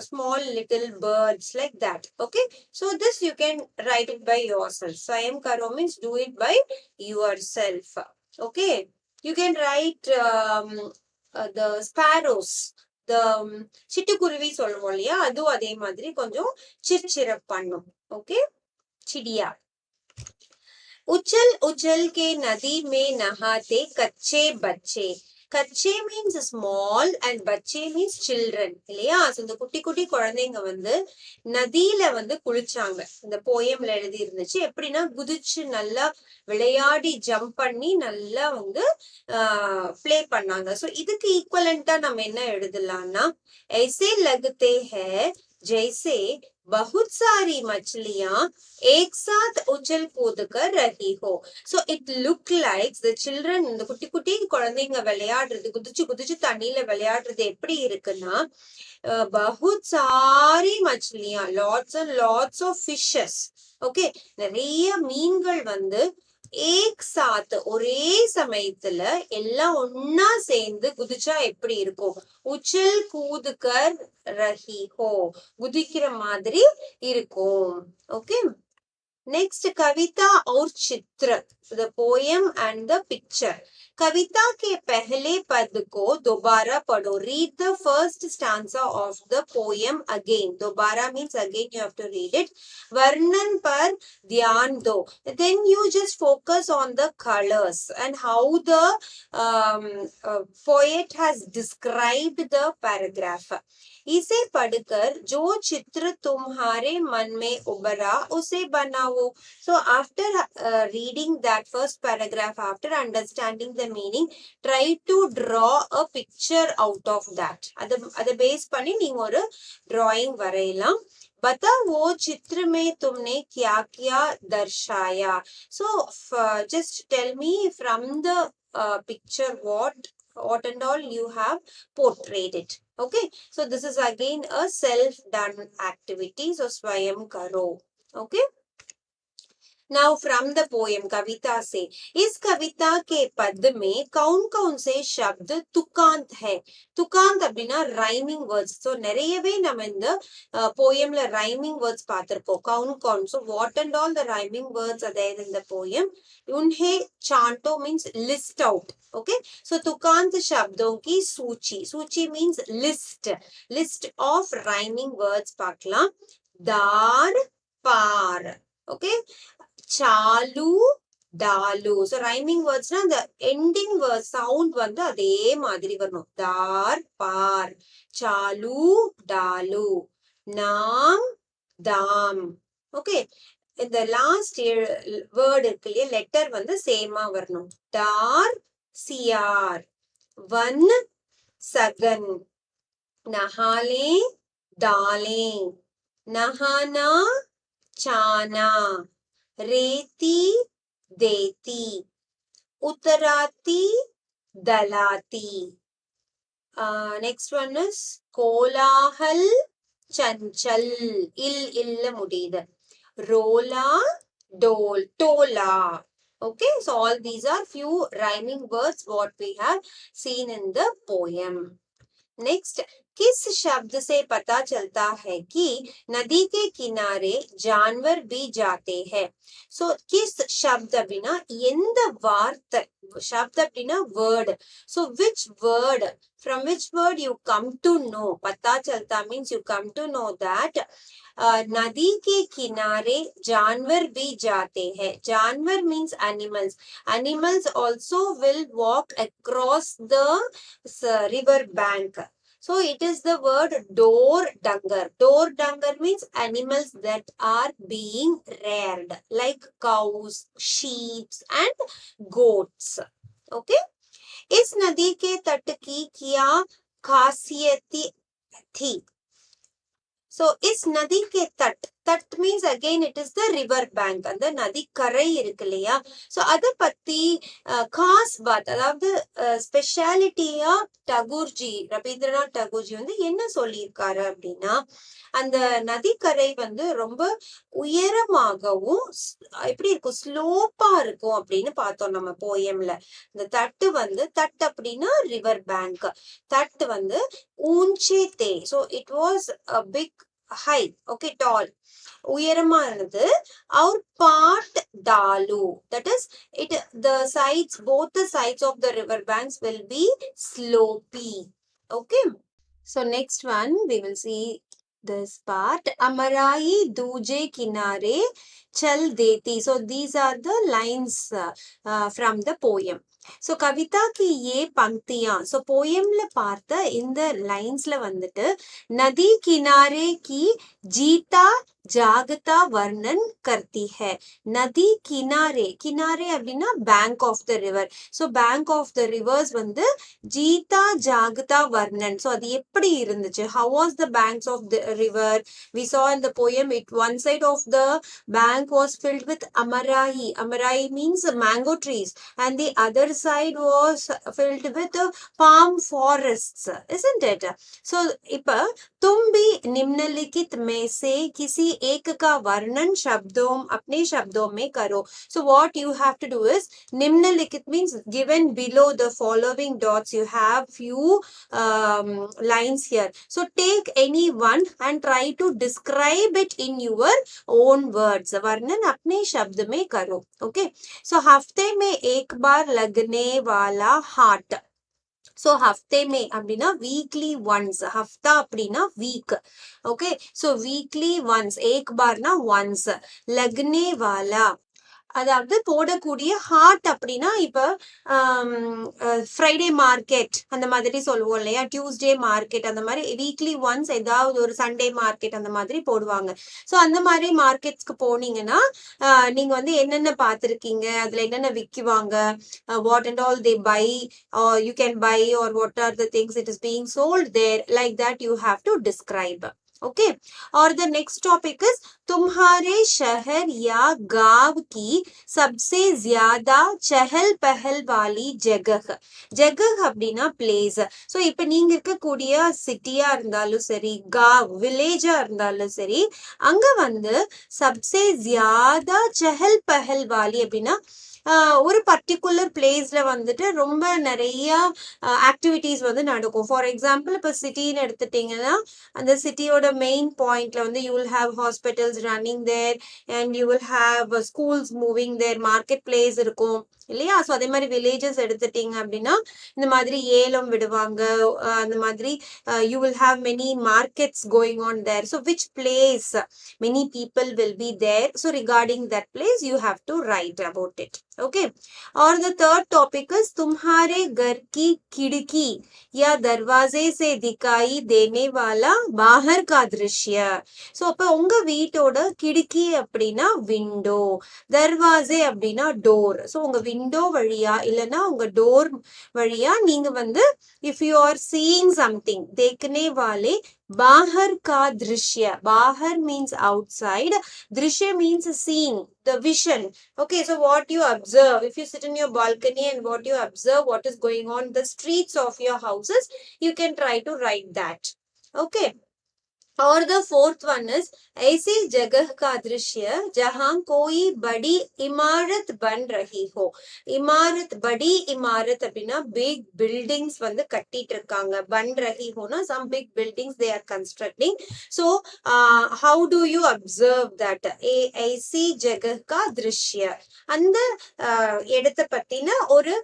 small little birds like that. Okay, so this you can write it by yourself. Swayam karo means do it by yourself. Okay, you can write the sparrows. the சிட்டுக்குருவி சொல்லுவோம் இல்லையா, அதுவும் அதே மாதிரி கொஞ்சம் சிற்சிறப் பண்ணும். Okay. चिड़िया. उछल उछल के नदी में नहाते कच्चे बच्चे. கச்சே மீன்ஸ் ஸ்மால் அண்ட் பச்சே மீன்ஸ் சில்ட்ரன் இல்லையா. இந்த குட்டி குட்டி குழந்தைங்க நதியில குளிச்சாங்க. இந்த போயம்ல எழுதி இருந்துச்சு. எப்படின்னா குதிச்சு நல்லா விளையாடி ஜம்ப் பண்ணி நல்லா பிளே பண்ணாங்க. சோ இதுக்கு ஈக்குவலண்டா நம்ம என்ன எழுதலாம்னா ऐसे लगते हैं जैसे बहुत सारी मछलियां एक साथ उछल कूद कर रही हो. So it look like the children, இந்த குட்டி குட்டி குழந்தைங்க விளையாடுறது, குதிச்சு குதிச்சு தண்ணியில விளையாடுறது எப்படி இருக்குன்னா बहुत सारी मछलियां, lots and lots of fishes. Okay, நிறைய மீன்கள் ஏக் சாத் ஒரே சமயத்துல எல்லாம் ஒன்னா சேர்ந்து குதிச்சா எப்படி இருக்கும். உச்சல் கூதுகர் ரஹி ஹோ, குதிக்கிற மாதிரி இருக்கும். ஓகே. Next, कविता और चित्र. The poem and the picture. कविता के पहले पद को दोबारा पढ़ो. Read the first stanza of the poem again. दोबारा means again you have to read it. वर्णन पर ध्यान दो. Then you just focus on the colors and how the poet has described the paragraph. इसे पढ़कर जो चित्र तुम्हारे मन में उभरा उसे बनाओ. So after reading that first paragraph, after understanding the meaning, try to draw a picture out of that. அதை பேஸ் பண்ணி நீங்க ஒரு drawing வரையலாம். बता वो चित्र में तुमने क्या क्या दर्शाया. So just tell me from the picture what and all you have portrayed it. Okay, so this is again a self done activity. So swayam karo. Okay. Now from the poem कविता से, इस कविता के पद में कौन कौन से शब्द तुकांत है. तुकांत அப்படின்னா ரைமிங் வேர்ட்ஸ். ஸோ நிறையவே நம்ம இந்த போயம்ல ரைமிங் வேர்ட்ஸ் பார்த்திருப்போம். कौन कौन. So what and all the rhyming words are there in the poem. उन्हें Shanto means list out. Okay, so तुकांत शब्दों की सूची. सूची means list of rhyming words பார்க்கலாம். दार पार. Okay, चालू dalu. So rhyming words na the ending word sound வந்து அதே மாதிரி வரணும். dar par, chalu dalu, naam dam. Okay, இந்த லாஸ்ட் வேர்டு இருக்கு இல்லையா லெட்டர் வந்து சேமா வரணும். டார் சியார், வன் சகன், நஹாலே டாலே, நஹானா சானா, रेती देती, उतराती दलाती. Next one is कोलाहल चंचल, इल முடியுது. रोला डोल, टोला. Okay, so all these are few rhyming words what we have seen in the poem. Next, किस शब्द से पता चलता है कि नदी के किनारे जानवर भी जाते हैं? सो किस शब्द அப்படின்னா எந்த வார்த்தை, शब्द அப்படின்னா word. So which word, from which word you come to know, पता चलता means you come to know that नदी के किनारे जानवर भी जाते हैं. जानवर means animals. Animals also will walk across the river bank. So it is the word door dangar. Door dangar means animals that are being reared like cows, sheep and goats. Okay. इस नदी के तट की क्या खासियत थी? So इस नदी के तट, तट means again it is the river bank. அந்த நதி கரை இருக்கு இல்லையா, சோ அத பத்தி காஸ் பாத், அதாவது ஸ்பெஷாலிட்டியா டகூர்ஜி, ரவீந்திரநாத் டகூர்ஜி வந்து என்ன சொல்லியிருக்காரு அப்படின்னா, அந்த நதிக்கரை வந்து ரொம்ப உயரமாகவும் எப்படி இருக்கும், ஸ்லோப்பா இருக்கும் அப்படின்னு பார்த்தோம் நம்ம போயம்ல. இந்த தட்டு வந்து, தட் அப்படின்னா ரிவர் பேங்க், தட் வந்து ஊஞ்சே தே. So it was a big high, okay, tall, உயரமா இருந்தது. our part dalu, that is it, the sides, both the sides of the river banks will be slopy. Okay, so next one we will see this part. Amarai duje kinare chal deti. So these are the lines from the poem. So Kavitha की ये पंक्तियां, so पोएमல பார்த்த இந்த லைன்ஸ்ல வந்துட்டு नदी किनारे की जीता जागता वर्णन करती है. नदी किनारे, किनारे அப்படின்னா bank of the river. So bank of the rivers வந்து ஜீதா ஜாகதா வர்ணன். So அது எப்படி இருந்துச்சு, how was the banks of the river? We saw in the poem it, one side of the bank was filled with amarai. Amarai means mango trees, and the other side was filled with palm forests, isn't it? So இப்ப तुम भी निम्नलिखित में से किसी एक का वर्णन शब्दों, अपने शब्दों में करो. So what you have to do is, निम्नलिखित means given below the following dots you have few lines here. So take any one and try to describe it in your own words. वर्णन अपने शब्द में करो. Okay, so हफ्ते में एक बार लगने वाला हाट. So हफ्ते में அப்படின்னா weekly once, हफ्ता அப்படின்னா week. Okay, so weekly once, एक बार ना once, लगने वाला அதாவது போடக்கூடிய ஹார்ட் அப்படின்னா இப்ப ஃப்ரைடே மார்க்கெட் அந்த மாதிரி சொல்லுவோம் இல்லையா, டியூஸ்டே மார்க்கெட் அந்த மாதிரி வீக்லி ஒன்ஸ் ஏதாவது ஒரு சண்டே மார்க்கெட் அந்த மாதிரி போடுவாங்க. ஸோ அந்த மாதிரி மார்க்கெட்ஸ்க்கு போனீங்கன்னா நீங்க வந்து என்னென்ன பார்த்துருக்கீங்க, அதுல என்னென்ன விற்குவாங்க, what and all they buy, you can buy, or what are the things it is being sold there, like that you have to describe. Okay, और द नेक्स्ट टॉपिक इज तुम्हारे शहर या गांव की सबसे ज्यादा चहल पहल वाली जगह. जगह அப்படின்னா பிளேஸ். ஸோ இப்போ நீங்க இருக்கக்கூடிய சிட்டியா இருந்தாலும் சரி, गांव வில்லேஜா இருந்தாலும் சரி, அங்க வந்து சப்சே ஜியாதா चहल पहल वाली அப்படின்னா ஒரு பர்டிகுலர் பிளேஸ்ல வந்துட்டு ரொம்ப நிறைய ஆக்டிவிட்டிஸ் வந்து நடக்கும். ஃபார் எக்ஸாம்பிள் இப்போ சிட்டின்னு எடுத்துட்டீங்கன்னா அந்த சிட்டியோட மெயின் பாயிண்ட்ல வந்து you will have hospitals running there, and you will have schools moving there, market place இருக்கும், இல்லையா? ஸோ அதே மாதிரி வில்லேஜஸ் எடுத்துட்டீங்க அப்படின்னா இந்த மாதிரி ஏலம் விடுவாங்க. அந்த மாதிரி you will have many markets going on there. So which place many people will be there? So regarding that place, you have to write about it. Okay. Or the third topic is तुम्हारे घर की खिड़की या दरवाजे से दिखाई देने वाला बाहर का दृश्य. ஸோ அப்போ உங்க வீட்டோட கிடுக்கி அப்படின்னா விண்டோ, தர்வாசே அப்படின்னா டோர். ஸோ உங்க விண்டோ வழியா இல்லைன்னா உங்க டோர் வழியா நீங்க வந்து if you are seeing something देखने वाले बाहर का दृश्य. बाहर means outside, दृश्य means seeing, the vision. Okay, so what you observe, if you sit in your balcony and what you observe, what is going on the streets of your houses, you can try to write that. Okay. और the fourth one is ऐसी जगह का दृश्य जहां कोई बड़ी इमारत बन रही हो. इमारत, बड़ी इमारत அப்படின்னா big buildings வந்து கட்டிட்டு இருக்காங்க. बन रही हो ना, some big buildings they are constructing. So how do you observe that? ऐसी जगह का दृश्य, அந்த இடத்தை பத்தின ஒரு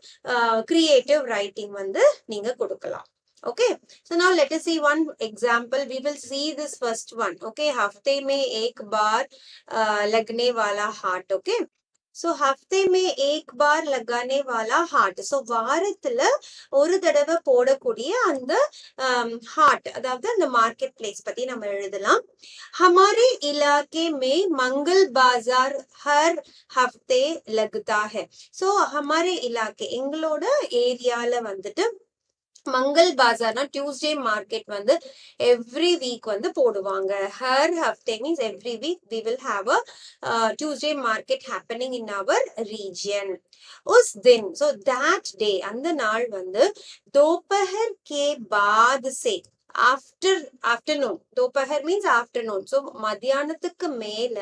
creative writing வந்து நீங்க கொடுக்கலாம். Okay, so now let us see one example. We will see this first one. Okay, हफ्ते में एक बार लगने वाला हाट. Okay, so हफ्ते में एक बार लगाने वाला हाट. So வாரத்துல ஒரு தடவை போடக்கூடிய அந்த ஹாட், அதாவது அந்த மார்க்கெட் பிளேஸ் பத்தி நம்ம எழுதலாம். हमारे इलाके में मंगल बाजार हर हफ्ते लगता है. So हमारे इलाके, எங்களோட ஏரியால வந்துட்டு மங்கள் பாசார்னா டியூஸ்டே மார்க்கெட் வந்து எவ்ரி வீக் வந்து போடுவாங்க. ஹர் ஹஃப்டே means every week we will have a Tuesday market happening in our region. உஸ் दिन, so that day, அந்த நாள் வந்து दोपहर के बाद से, afternoon, दोपहर means afternoon, so மத்தியானத்துக்கு மேல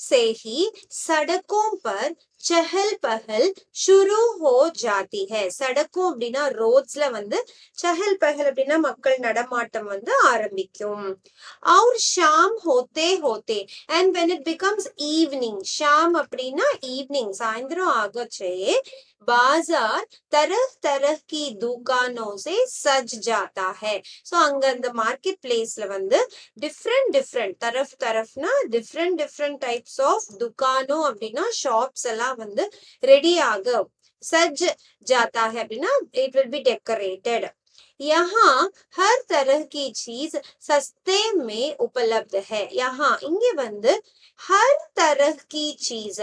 से ही सड़कों पर चहल पहल शुरू हो जाती है. सड़कों அப்படின்னா ரோட்ஸ்ல வந்து चहल पहल அப்படின்னா மக்கள் நடமாட்டம் வந்து ஆரம்பிக்கும். और शाम होते होते, and when it becomes evening, शाम அப்படின்னா ஈவினிங், சாயந்தரம் ஆகச்சே बाजार तरह तरह की दुकानों से सज जाता है. सो அங்க அந்த மார்க்கெட் பிளேஸ்ல வந்து டிஃப்ரெண்ட் தரஃப்னா டிஃப்ரெண்ட் டைப்ஸ் ஆஃப் துக்கானோ அப்படின்னா ஷாப்ஸ் எல்லாம் வந்து ரெடி ஆக, சஜ் ஜாத்தா है அப்படின்னா இட் வில் பி டெக்கரேட்டட். यहाँ हर तरह की चीज सस्ते में उपलब्ध है. यहाँ இங்க வந்து हर तरह की चीज,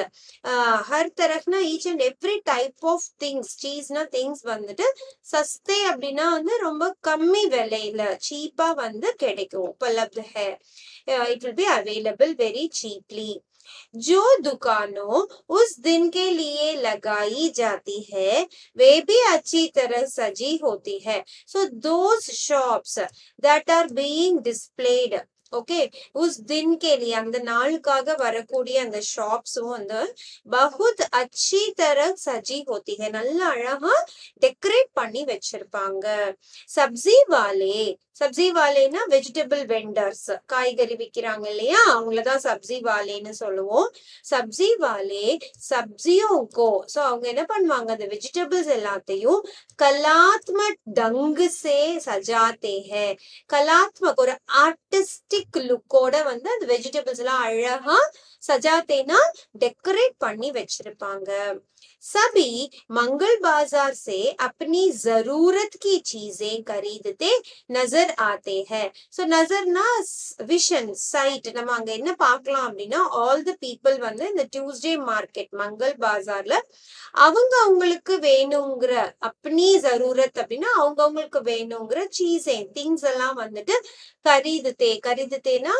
हर तरहனா each and every type of things, சீஸ்னா திங்ஸ் வந்துட்டு சஸ்தே அப்படின்னா வந்து ரொம்ப கம்மி விலையில சீப்பா வந்து கிடைக்கும். उपलब्ध है, it will be available very cheaply. जो दुकानों उस दिन के लिए लगाई जाती है वे भी अच्छी तरह सजी होती है. So those shops that are being displayed, okay, उस दिन के लिए, அந்த நாளுக்காக வரக்கூடிய அந்த ஷாப்ஸும் வந்து बहुत अच्छी तरह सजी होती है, நல்ல அழகா டெக்கரேட் பண்ணி வச்சிருப்பாங்க. சப்ஜி வாலே, சப்ஜி வாலேனா வெஜிடபிள் வெண்டர்ஸ், காய்கறி விற்கிறாங்க இல்லையா, அவங்களதான் சப்ஜி வாலேன்னு சொல்லுவோம். சப்ஜி வாலே சப்ஜியோं को, சோ அவங்க என்ன பண்ணுவாங்க, அந்த வெஜிடபிள்ஸ் எல்லாத்தையும் கலாத்மக் டங்கு சே சஜாத்தே ஹே. கலாத்மக் ஒரு ஆர்டிஸ்டிக் லுக்கோட வந்து அந்த வெஜிடபிள்ஸ் எல்லாம் அழகா சஜாத்தேனா டெக்கரேட் பண்ணி வச்சிருப்பாங்க. सभी मंगल बाजार से अपनी जरूरत की चीजें खरीदते नजर आते हैं. सो नजर्ना விஷன், சைட், நம்ம அங்க என்ன பார்க்கலாம் அப்படின்னா ஆல் தி பீப்புள் வந்து இந்த டியூஸ்டே மார்க்கெட் மங்கள் பாசார்ல அவங்க அவங்களுக்கு வேணுங்கிற, அப்பனி ஜரூரத் அப்படின்னா அவங்க அவங்களுக்கு வேணுங்கிற சீஸே திங்ஸ் எல்லாம் வந்துட்டு கரீதுத்தேனா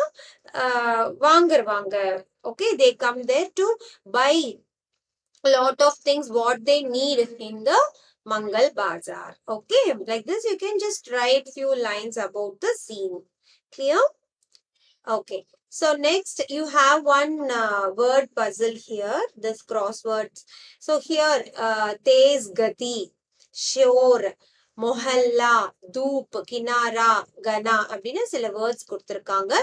வாங்குவாங்க. Okay, they come there to buy lot of things what they need in the Mangal Bazaar. Okay, like this you can just write few lines about the scene. Clear? Okay, so next you have one word puzzle here, this crosswords. So here tez gati, sure, மொஹல்லா, தூப், கினாரா, கனா அப்படின்னு சில words கொடுத்திருக்காங்க.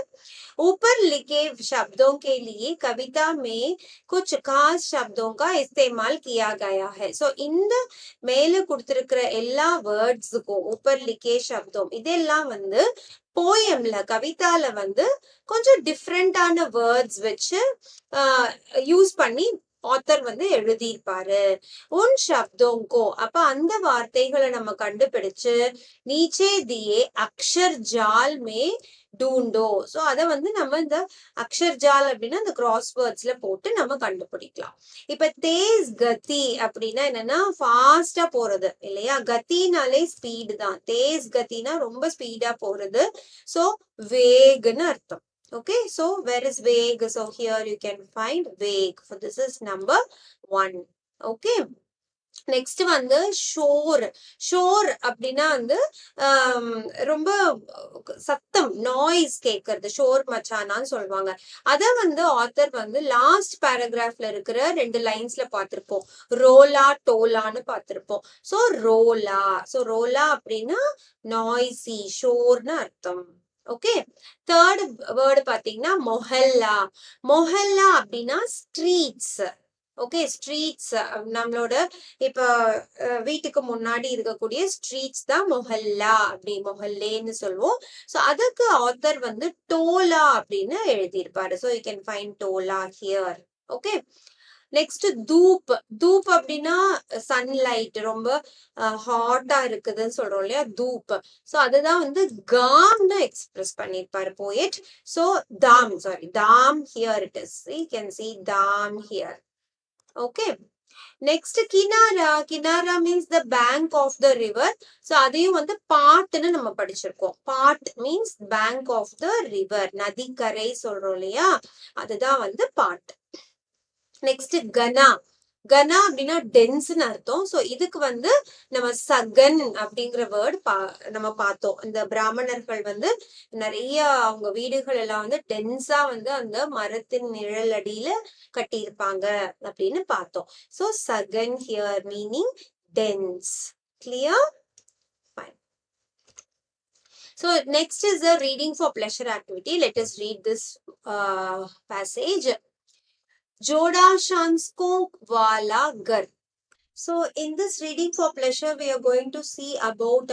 ऊपर लिखे शब्दों के लिए कविता में कुछ खास शब्दों का इस्तेमाल किया गया है. So இந்த மேல கொடுத்திருக்கிற எல்லா வேர்ட்ஸுக்கும் ऊपर लिखे शब्दों இதெல்லாம் வந்து போயம்ல கவிதால வந்து கொஞ்சம் டிஃப்ரெண்டான வேர்ட்ஸ் வச்சு யூஸ் பண்ணி ஆத்தர் வந்து எழுதியிருப்பாரு. உன் சப்தோங்கோ அப்ப அந்த வார்த்தைகளை நம்ம கண்டுபிடிச்சு நீச்சே தியே அக்ஷர் ஜால் மே டூண்டோ. சோ அத வந்து நம்ம இந்த அக்ஷர் ஜால் அப்படின்னா இந்த கிராஸ் வேர்ட்ஸ்ல போட்டு நம்ம கண்டுபிடிக்கலாம். இப்ப தேஸ் கதி அப்படின்னா என்னன்னா ஃபாஸ்டா போறது இல்லையா? கத்தினாலே ஸ்பீடு தான். தேஸ் கத்தினா ரொம்ப ஸ்பீடா போறது. சோ வேக்னு அர்த்தம். Okay, so where is vague? So here you can find vague. So this is number 1. Okay. Next வந்து ஷோர். ஷோர் அப்படின்னா வந்து ரொம்ப சத்தம் நாய்ஸ் கேட்கறது ஷோர் மச்சானான்னு சொல்லுவாங்க. அத வந்து ஆத்தர் வந்து லாஸ்ட் பேராகிராஃப்ல இருக்கிற 2 லைன்ஸ்ல பார்த்திருப்போம். ரோலா டோலான்னு பார்த்திருப்போம். சோ ரோலா. சோ ரோலா அப்படின்னா நாய்ஸி ஷோர்னு அர்த்தம். ஓகே. தேர்ட் வேர்டு பாத்தீங்கன்னா மொஹல்லா. மொஹல்லா அப்படின்னா ஸ்ட்ரீட்ஸ். ஓகே, ஸ்ட்ரீட்ஸ் நம்மளோட இப்ப வீட்டுக்கு முன்னாடி இருக்கக்கூடிய ஸ்ட்ரீட்ஸ் தான் மொஹல்லா அப்படி மொஹல்லேன்னு சொல்லுவோம். ஸோ அதுக்கு ஆத்தர் வந்து டோலா அப்படின்னு எழுதியிருப்பாரு. ஸோ யூ கேன் ஃபைண்ட் டோலா ஹியர். ஓகே. நெக்ஸ்ட் தூப். தூப் அப்படின்னா சன்லைட் ரொம்ப ஹாட்டா இருக்குதுன்னு சொல்றோம் இல்லையா? தூப். சோ அதுதான் வந்து காம்னு எக்ஸ்பிரஸ் பண்ணிருப்பாரு போயட். சோ தாம், சாரி தாம் here it is. You can see தாம் ஹியர். ஓகே. நெக்ஸ்ட் கினாரா. கினாரா means the bank of the river. So அதையும் வந்து பாட்டுன்னு நம்ம படிச்சிருக்கோம். பாட் means bank of the river. நதிக்கரை சொல்றோம் இல்லையா? அதுதான் வந்து பாட். நெக்ஸ்ட் கனா. கனா அப்படின்னா டென்ஸ்னு அர்த்தம். சோ இதுக்கு வந்து நம்ம சகன் அப்படிங்கிற வேர்டு நம்ம பார்த்தோம். இந்த பிராமணர்கள் வந்து நிறைய அவங்க வீடுகள் எல்லாம் வந்து டென்ஸா வந்து அந்த மரத்தின் நிழல் அடியில கட்டியிருப்பாங்க அப்படின்னு பார்த்தோம். சோ சகன் here meaning dense. Clear? Fine. So next is the reading for pleasure activity. Let us read this passage. जोड़ा शांसकों वाला घर. So in this reading for pleasure, we are going to see about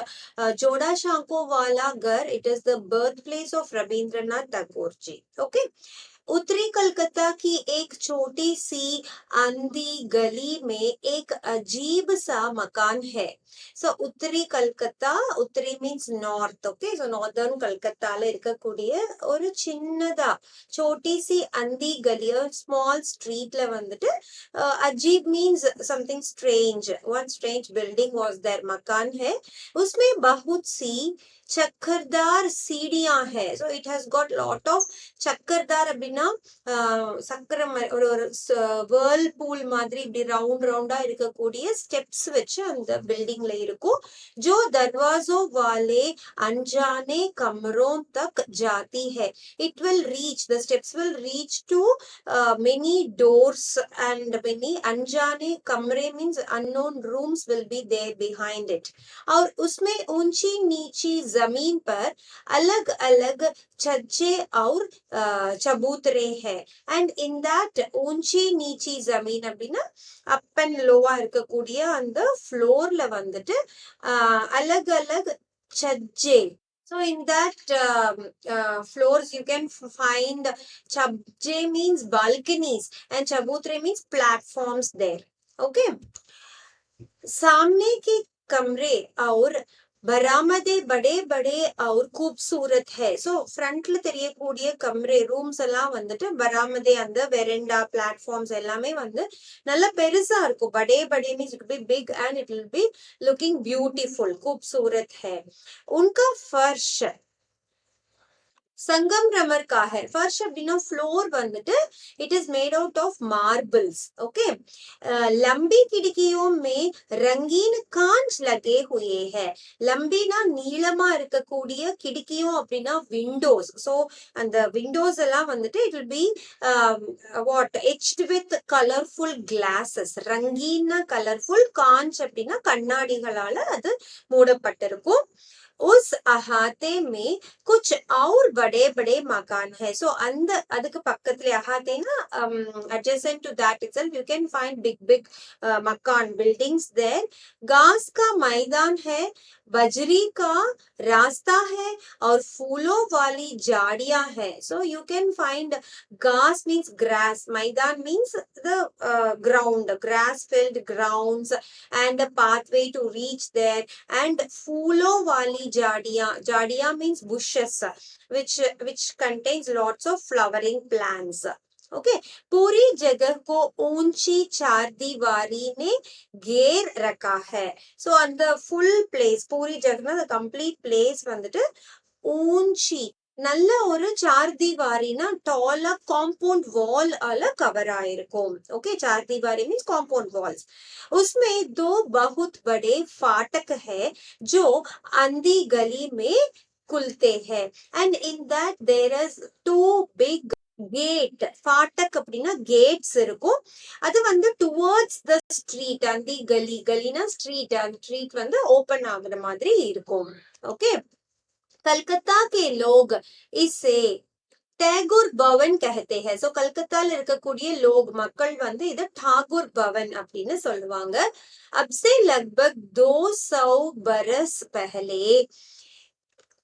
Joda Shanko Wala Ghar. It is the birthplace of Rabindranath Tagore ji. Okay. उत्तरी कलकत्ता की एक छोटी सी अंधी गली में एक अजीब सा मकान है. So उत्तरी कलकत्ता, उत्तरी means north. Okay, so northern कलकत्ताல இருக்கக்கூடிய ஒரு சின்னதா छोटी सी अंधी गली, small streetல வந்துட்டு अजीब means something strange. One strange building was there. मकान है. उसमें बहुत सी चक्करदार सीढ़ियां है. So it has got lot of சக்கர்தார் அப்படின்னா சக்கரம் ஒரு வேர்ல்பூல் மாதிரி இப்படி ரவுண்ட் ரவுண்டா இருக்கக்கூடிய ஸ்டெப்ஸ் வச்சு அந்த பில்டிங்ல இருக்கும். जो दरवाजों वाले अनजाने कमरों तक जाती है. It will reach, the steps will reach to many doors and many अनजाने कमरे means unknown rooms will be there behind it. और उसमें ऊंची नीची जमीन पर अलग अलग छज्जे और चबूतरे हैं. And in that ऊंची नीची जमीन அப்படின்னா அப் அண்ட் லோவா இருக்கக்கூடிய அந்த ஃப்ளோர்ல வந்துட்டு अलग अलग छज्जे. So in that floors you can find chabje means balconies and chabutre means platforms there. Okay. सामने के कमरे और बरामदे बड़े बड़े और खूबसूरत है. सो फ्रंட்ல தெரியக்கூடிய கம்ரே ரூம்ஸ் எல்லாம் வந்துட்டு பராமதே அந்த வெரண்டா பிளாட்ஃபார்ம்ஸ் எல்லாமே வந்து நல்ல பெருசா இருக்கும். बड़े बड़े means it will be big and it will be looking beautiful. खूबसूरत है. उनका फर्श संगमरमर का है फर्श அப்படின்னா फ्लोर வந்துட்டு it is made out of marbles okay लंबी खिड़कियों में रंगीन कांच लगे हुए हैं லம்பினா நீளமா இருக்கக்கூடிய கிடிக்கியும் அப்படின்னா விண்டோஸ் ஸோ அந்த விண்டோஸ் எல்லாம் வந்துட்டு it will be what etched with colourful glasses ரங்கீன கலர்ஃபுல் காஞ்ச் அப்படின்னா கண்ணாடிகளால அது மூடப்பட்டிருக்கும் उस अहाते में कुछ और बड़े बड़े मकान है so and adukku pakkathile ahate na adjacent to that itself you can find big makan buildings there घास का मैदान है बजरी का रास्ता है और फूलों वाली झाड़ियां है so you can find घास means grass मैदान means the ground grass filled grounds and a pathway to reach there and फूलों वाली jadiya means bushes which contains lots of flowering plants okay पूरी जगह को ऊंची चार दीवारी ने घेर रखा है सो அந்த full place पूरी जगह the complete place வந்துட்டு ऊंची நல்ல ஒரு चार दीवारीना டாலா காம்பவுண்ட் வால் ஆல கவர் ஆயிருக்கும் ओके चार दीवारी मींस कॉम्पाउंड वॉल्स उसमें दो बहुत बड़े फाटक है जो अंधी गली में खुलते हैं and in that there is two big gate ஃபாட்டக் அப்படின்னா கேட்ஸ் இருக்கும் அது வந்து டுவர்ட்ஸ் த ஸ்ட்ரீட் அந்த கலினா ஸ்ட்ரீட் அந்த ஸ்ட்ரீட் வந்து ஓபன் ஆகுற மாதிரி இருக்கும் ஓகே कलकत्ता के लोग इसे टैगोर भवन कहते हैं सो कलकत्ताல இருக்கக்கூடிய लोग மக்கள் வந்து இத ठाकुर भवन அப்படின்னு சொல்லுவாங்க अब से लगभग 200 बरस पहले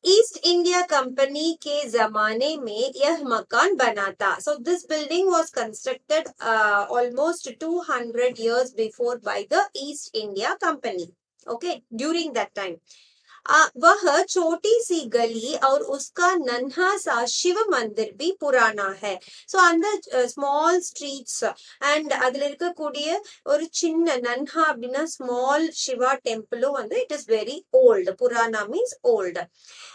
ईस्ट इंडिया कंपनी के जमाने में यह मकान बना था so this building was constructed almost 200 years before by the East India Company okay during that time वह छोटी सी गली और उसका नन्हा सा शिव मंदिर भी पुराना है सो அந்த ஸ்மால் ஸ்ட்ரீட்ஸ் அண்ட் அதுல இருக்கக்கூடிய ஒரு சின்ன நன்ஹா அப்படின்னா ஸ்மால் சிவா டெம்பிளும் வந்து இட் இஸ் வெரி ஓல்டு புரானா மீன்ஸ் ஓல்டு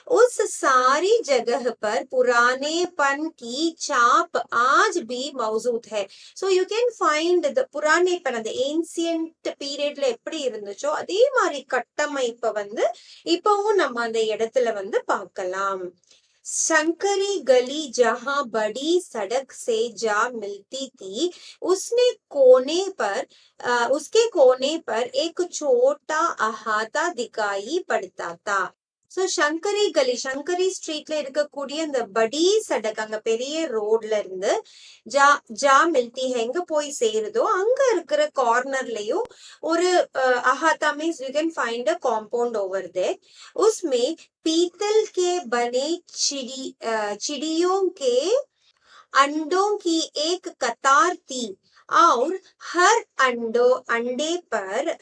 उस सारी जगह पर पुरानेपन की छाप आज भी मौजूद है so you can find the புராணேப்பன் அந்த ஏன்சியன்ட் பீரியட்ல எப்படி இருந்துச்சோ அதே மாதிரி கட்டமைப்பை வந்து இப்பவும் நம்ம அந்த இடத்துல வந்து பார்க்கலாம் शंकरी गली जहां बड़ी सड़क से जा मिलती थी उसके कोने पर एक छोटा अहाता दिखाई पड़ता था சோ சங்கரி கலி சங்கரி ஸ்ட்ரீட்ல இருக்கக்கூடிய இந்த படி சடக் அங்க பெரிய ரோட்ல இருந்து ஜா மில்தி எங்க போய் சேருதோ அங்க இருக்கிற கார்னர்லயும் ஒரு அஹாத்தா means you can find a compound over there उसमें पीतल के बने चिड़ियों के अंडों की एक कतार थी और हर अंडे पर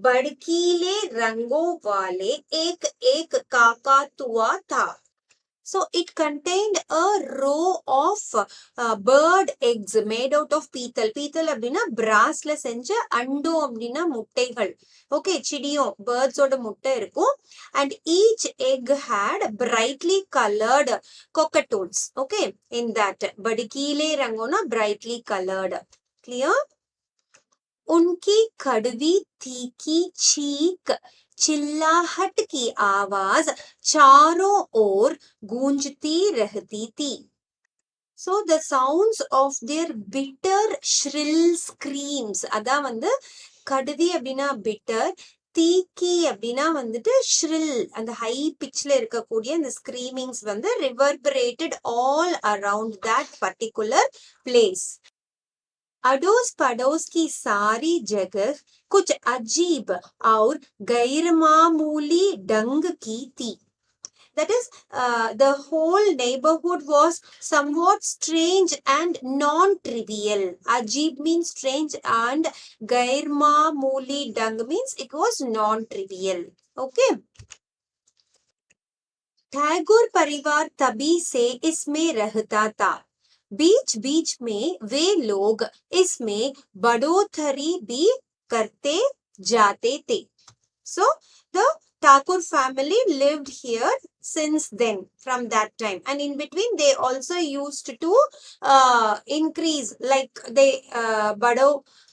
भड़कीले रंगों वाले एक एक काकातुआ था so it contained a row of bird eggs made out of பீத்தல் அப்படின்னா பிராஸ்ல செஞ்ச அண்டோ அப்படின்னா முட்டைகள் ஓகே சிடியும் பேர்ட்ஸோட முட்டை இருக்கும் and each egg had brightly colored cockatoons okay in that படுக்கீலே ரங்கோனா brightly colored clear उनकी कड़वी तीखी चीख चिल्लाहट की आवाज चारों ओर गूंजती रहती थी so the sounds of their bitter shrill screams அதான் வந்து கடுவி அப்படின்னா bitter தீக்கி அப்படின்னா வந்துட்டு ஷ்ரில் அந்த ஹை பிச்ல இருக்கக்கூடிய அந்த ஸ்கிரீமிங்ஸ் வந்து reverberated all around that particular place अड़ोस पड़ोस की सारी जगह कुछ अजीब और गैरमामूली ढंग की थी that is the whole neighborhood was somewhat strange and non-trivial ajib means strange and gairmamuli dung means it was non-trivial okay Tagore परिवार तभी से इसमें रहता था बीच बीच में वे लोग इसमें बढ़ोतरी भी करते जाते थे so the Thakur family lived here since then, from that time. And in between they also used to increase, like they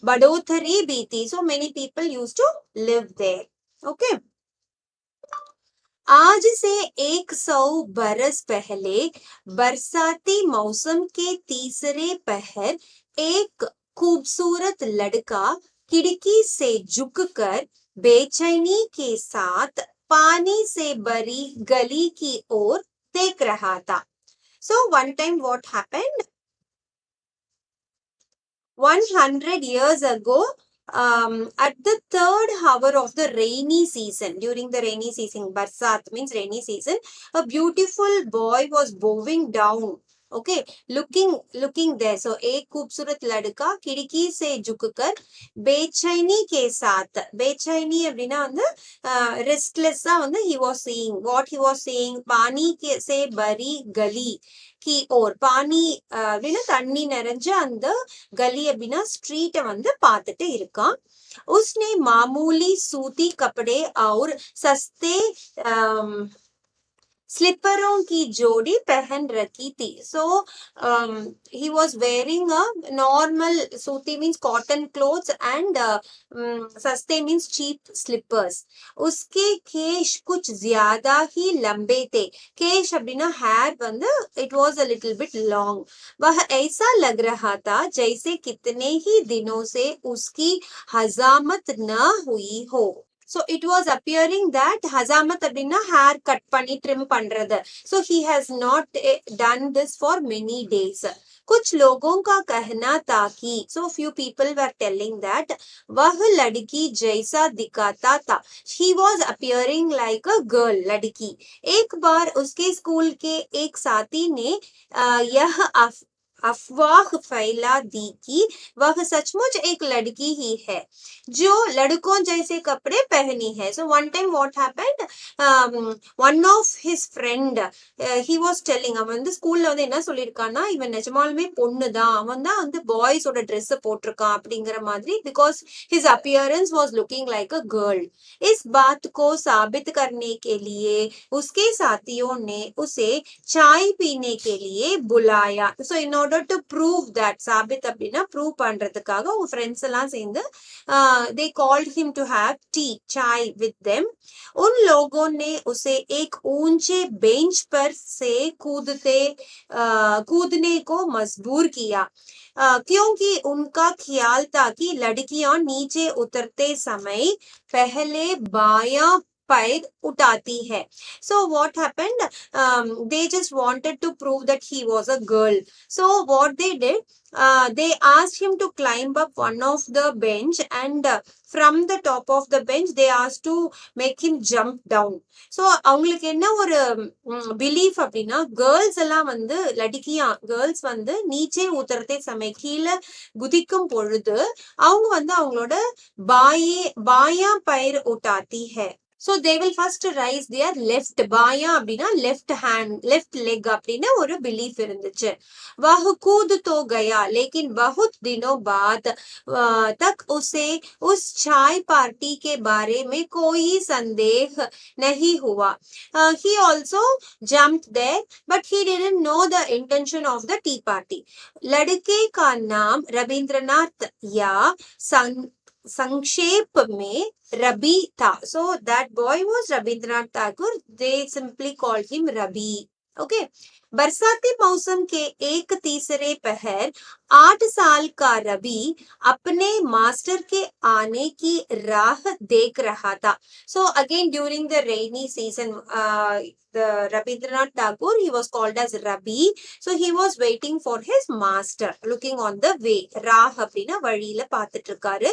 Badothari Biti. So many people used to live there. Okay. आज से 100 बरस पहले बरसाती मौसम के तीसरे पहर एक खूबसूरत लड़का खिड़की से झुककर बेचैनी के साथ पानी से भरी गली की ओर देख रहा था. So one time what happened? 100 years ago, at the third hour of the rainy season, during the rainy season, Barsat means rainy season, a beautiful boy was bowing down. Okay, looking there. So एक खूबसूरत लड़का खिड़की से झुककर बेचैनी के साथ, बेचैनी அப்படின்னா வந்து ரெஸ்ட்லெஸ்ஸா வந்து he was seeing, what he was seeing, पानी के से भरी गली की ओर, पानी அப்படின்னா தண்ணி நிறைஞ்ச அந்த गली அப்படின்னா ஸ்ட்ரீட்டை வந்து பார்த்துட்டு இருக்கான். उसने मामूली सूती कपड़े और सस्ते स्लीपरों की जोड़ी पहन रखी थी. So he was wearing a normal, सूती means cotton clothes, and सस्ते means cheap slippers. उसके केश कुछ ज्यादा ही लंबे थे. केश அப்படின்னா hair வந்து it was a little bit long. वह ऐसा लग रहा था जैसे कितने ही दिनों से उसकी हजामत न हुई हो. So it was appearing that hazamat அப்படின்னா hair cut பண்ணி trim பண்றது. So he has not done this for many days. कुछ लोगों का कहना था कि, so few people were telling that वह लड़की जैसा दिखाता था, he was appearing like a girl, लड़की. एक बार उसके स्कूल के एक साथी ने यह अफवाह फैला दी कि वह सचमुच एक लड़की ही है जो लड़कों जैसे कपड़े पहनी है. So one time what happened, one of his friend, he was telling, அவன் வந்து ஸ்கூல்ல வந்து என்ன சொல்லியிருக்கான்னா, இவன் நிஜமாலுமே பொண்ணுதான், அவன் தான் வந்து பாய்ஸோட ட்ரெஸ் போட்டிருக்கான் அப்படிங்கிற மாதிரி, because his appearance was looking like a girl. इस बात को साबित करने के लिए उसके साथियों ने उसे चाय पीने के लिए बुलाया. So in order to prove that, साबित அப்படின்னா ப்ரூவ் பண்றதுக்காக உங்க ஃப்ரெண்ட்ஸ் எல்லாம் சேர்ந்து they called him to have tea, chai with them. उन लोगों ने उसे एक ऊंचे बेंच पर से कूदने को मजबूर किया, क्योंकि उनका ख्याल था कि लड़कियां नीचे उतरते समय पहले बायां पैर उठाती है. So what happened? They just wanted to prove that he was a girl. So what they did, they asked him to climb up one of the bench, and from the top of the bench they asked to make him jump down. So அவங்களுக்கு என்ன ஒரு belief அப்படின்னா, girls எல்லாம் வந்து லடிக்கியா girls வந்து நீச்சே ஊத்துறதே சமய கீழே குதிக்கும் பொழுது அவங்க வந்து அவங்களோட பாயா பயிர் உட்டாத்தி है. So they will first raise their left, बाया அப்படின்னா left hand, left leg அப்படின்னு ஒரு belief இருந்துச்சு. वह कूद तो गया, लेकिन बहुत दिनों बाद तक उसे उस चाय पार्टी के बारे में कोई संदेह नहीं हुआ. He also jumped there, but he didn't know the intention of the tea party. लड़के का नाम रविंद्रनाथ या संक्षेप में रबी था. So that boy was Rabindranath Tagore. They simply called him Rabi. Okay. बरसाती मौसम के एक तीसरे पहर 8 साल का रवि अपने मास्टर के आने की राह देख रहा था. So again during the rainy season, the Rabindranath Tagore, he was called as Rabi. So he was waiting for his master, looking on the way. राह அப்படின்னா வழியில பார்த்துட்டு இருக்காரு.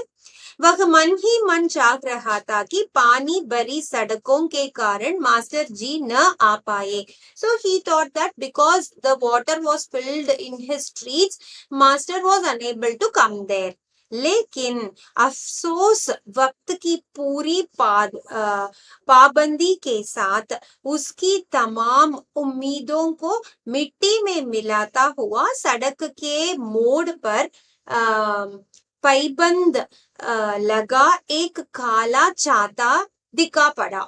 वह मन ही मन चाह रहा था कि पानी भरी सड़कों के कारण मास्टर जी न आ पाए. So he thought that because the water was filled in his streets, master was unable to come there. लेकिन अफसोस वक्त की पूरी पाबंदी के साथ उसकी तमाम उम्मीदों को मिट्टी में मिलाता हुआ सड़क के मोड़ पर पैबंद लगा एक काला छाता दिखा पड़ा.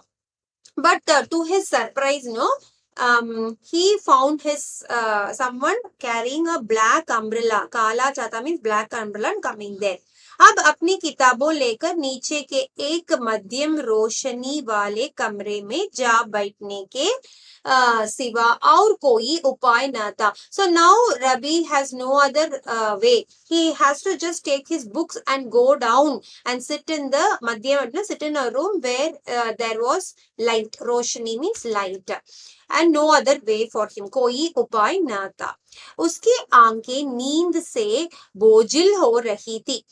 But to his surprise, he found his someone carrying a black umbrella. Kala chata means black umbrella and coming there. अब अपनी किताबों लेकर नीचे के एक मध्यम रोशनी वाले कमरे में जा बैठने के सिवा और कोई उपाय न था. So now Rabi has no other way. He has to just take his books and go down and sit in the madhyam, sit in a room where there was light. Roshni means light. And no other way for him. कोई उपाय न था. उसकी आंखें नींद से बोझिल हो रही थी.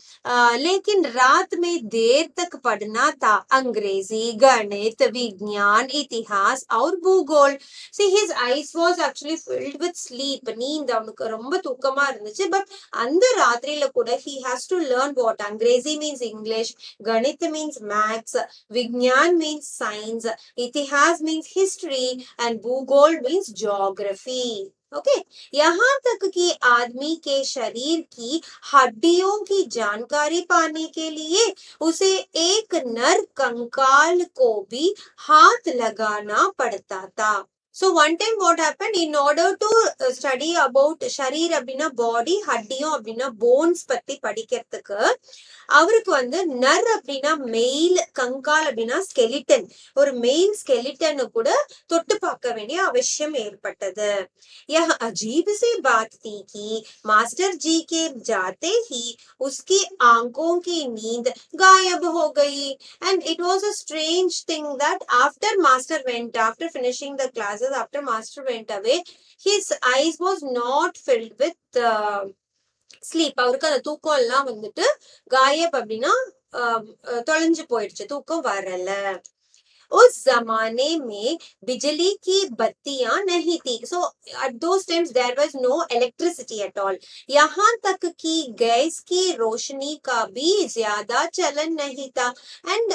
लेकिन रात में देर तक पढ़ना था अंग्रेजी, गणित, विज्ञान, इतिहास और भूगोल. See, his eyes was actually filled with sleep. நீந்த அவனுக்கு ரொம்ப தூக்கமா இருந்துச்சு. பட் அந்த ராத்திரியில கூட he has to learn what अंग्रेजी means English, गणित means maths, विज्ञान means science, इतिहास means history and भूगोल means geography. ओके यहाँ तक कि आदमी के शरीर की हड्डियों की जानकारी पाने के लिए उसे एक नर कंकाल को भी हाथ लगाना पड़ता था. So one time what happened, in order to study about sharir அப்படின்னா பாடி, ஹட்டியும் அப்படின்னா போன்ஸ் பத்தி படிக்கிறதுக்கு அவருக்கு வந்து நர் அப்படின்னா மெயில், கங்கால் அப்படின்னா ஸ்கெலிட்டன், ஒரு மெயில் ஸ்கெலிட்டன் கூட தொட்டு பார்க்க வேண்டிய அவசியம் ஏற்பட்டது. यह अजीब सी बात थी कि मास्टर जी के जाते ही उसकी आंखों की नींद गायब हो गई. And it was a strange thing that after master went, after finishing the classes, after master went away, his eyes was not filled with sleep. அவருக்கு அந்த தூக்கம் எல்லாம் வந்துட்டு காயப் அப்படின்னா தொலைஞ்சு போயிடுச்சு, தூக்கம் வரல. उस जमाने में बिजली की बत्तियां नहीं थी. So at those times there was no electricity at all. यहाँ तक कि गैस की रोशनी का भी ज्यादा चलन नहीं था. And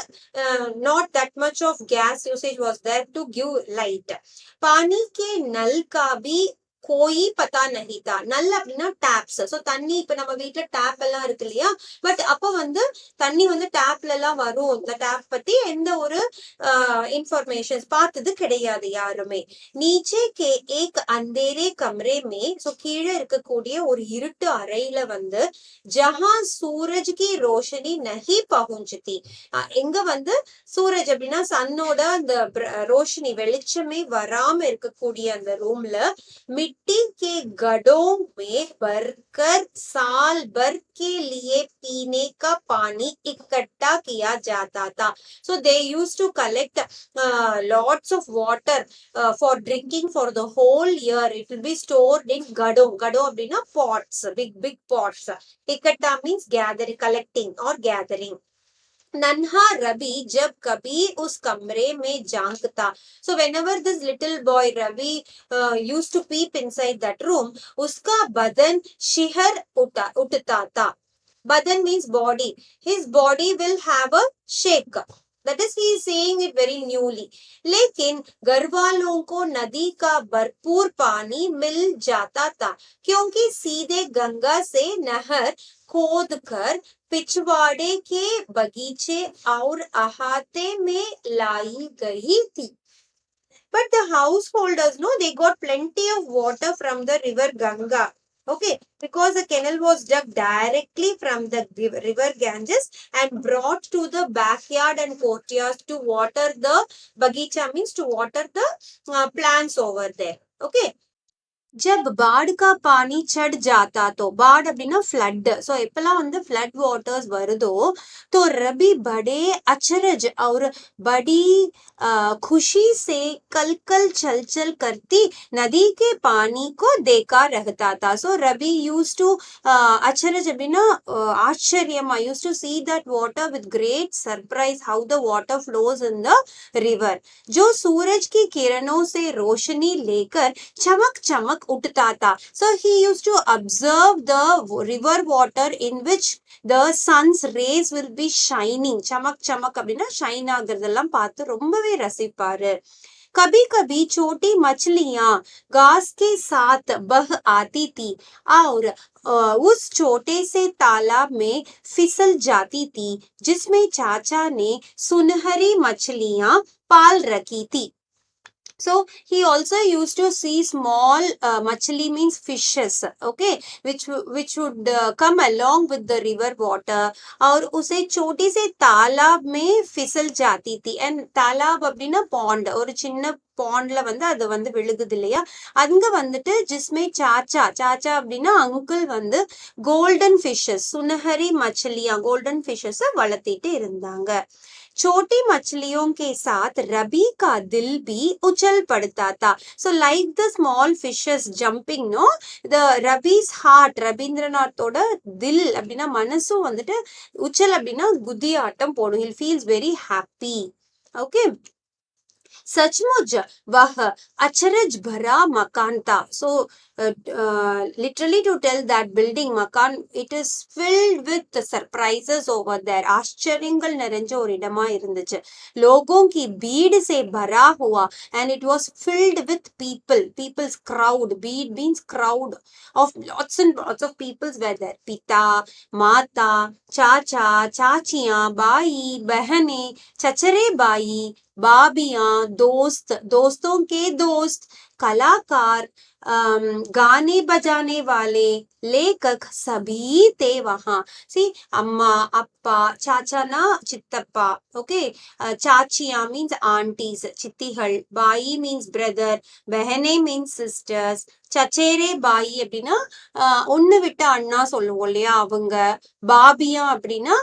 not that much of gas usage was there to give light. पानी के नल का भी कोई पता नहीं था. नल அப்படின்னா டேப்ஸ். ஸோ தண்ணி இப்ப நம்ம வீட்டுல டேப் எல்லாம் இருக்கு இல்லையா, பட் அப்ப வந்து தண்ணி வந்து டேப்ல எல்லாம் வரும். இந்த டேப் பத்தி எந்த ஒரு इंफॉर्मेशन பார்த்தது கிடையாது யாருமே. नीचे के एक अंधेरे कमरे में, सो கீழே இருக்கக்கூடிய ஒரு இருட்டு அறையில வந்து जहां सूरज की रोशनी नहीं पहुंचती, எங்க வந்து சூரஜ் அப்படின்னா சன்னோட அந்த ரோஷினி வெளிச்சமே வராம இருக்கக்கூடிய அந்த ரூம்ல मिट्टी के गड्ढों में भरकर साल भर के लिए पीने का पानी इकट्ठा किया जाता था. So they used to collect lots of water for drinking for the whole year. It will be stored in gado. Gado அப்படின்னா pots, big pots. इकट्ठा means gathering, collecting or gathering. नन्हा रवि जब कभी उस कमरे में झांकता, so whenever this little boy Ravi used to peep inside that room, उसका बदन शिहर उठता था. बदन means body. His body will have a shake. That is, he is saying it very newly. लेकिन घर वालों को नदी का भरपूर पानी मिल जाता था, क्योंकि सीधे गंगा से नहर खोद कर पिछवाड़े के बगीचे और अहाते में लाई गई थी. But the householders, no, they got plenty of water from the river Ganga. Okay, because the canal was dug directly from the river Ganges and brought to the backyard and courtyards to water the bagicha, means to water the plants over there. Okay. जब बाढ़ का पानी चढ़ जाता तो, बाढ़ அப்படின்னா flood. सो எப்பெல்லாம் வந்து फ्लड वाटर्स வருதோ तो रबी बड़े अचरज और बड़ी खुशी से कल कल चल चल करती नदी के पानी को देखा रहता था. सो रबी यूज टू अचरज அப்படின்னா ஆச்சரியமா, use to see that water with great surprise how the water flows in the river, जो सूरज की किरणों से रोशनी लेकर चमक चमक उठता था. So he used to observe the river water in which the sun's rays will be shining. चमक चमक அப்படின்னா ஷைன் ஆகுறதெல்லாம் பார்த்து ரொம்பவே ரசிப்பாரு. कभी कभी छोटी मछलियां घास के साथ बह आती थी और उस छोटे से तालाब में फिसल जाती थी जिसमें चाचा ने सुनहरी मछलियां पाल रखी थी. So he also used to see small machli means fishes, okay, which would come along with the river water. और उसे छोटी से तालाब में फिसल जाती थी. And तालाब அப்படின்னா pond, ஒரு சின்ன பாண்ட்ல வந்து அது வந்து விழுகுது இல்லையா, அங்க வந்துட்டு ஜிஸ்மே சாச்சா சாச்சா அப்படின்னா அங்கிள் வந்து கோல்டன் ஃபிஷஸ் சுனஹரி மச்சலியா கோல்டன் ஃபிஷஸ் வளர்த்திட்டு இருந்தாங்க. छोटी मछलियों के साथ रबी का दिल भी उछल पड़ता था. So like the small fishes jumping, no, the Rabi's heart, ரவீந்திரநாத்தோட தில் அப்படின்னா மனசும் வந்துட்டு உச்சல் அப்படின்னா குதி ஆட்டம் போடும். He feels very happy. Okay. सचमुच वह अचरज भरा मकान था. So literally to tell that building मकान, it is filled with surprises over there. आश्चर्यங்கள் நிறைஞ்ச ஒரு இடமா இருந்துச்சு. लोगों की भीड़ से भरा हुआ and it was filled with people. People's crowd. Bead means crowd of lots and lots of peoples were there. पिता, माता, चाचा, चाचियां, बाई, बहनें, चचरे बाई, बाबियां, दोस्त, दोस्तों के दोस्त, कलाकार, गाने बजाने वाले, लेखक, सभी थे वहां. सी अम्मा, अप्पा, चाचा ना चित्तप्पा, ओके, चाचिया मीन्स आंटीज, चित्तीहल, बाई मीन्स ब्रदर, बहने मीन्स सिस्टर्स, சச்சேரே பாயி அப்படின்னா ஒண்ணு விட்ட அண்ணா சொல்லுவோம் இல்லையா அவங்க, பாபியா அப்படின்னா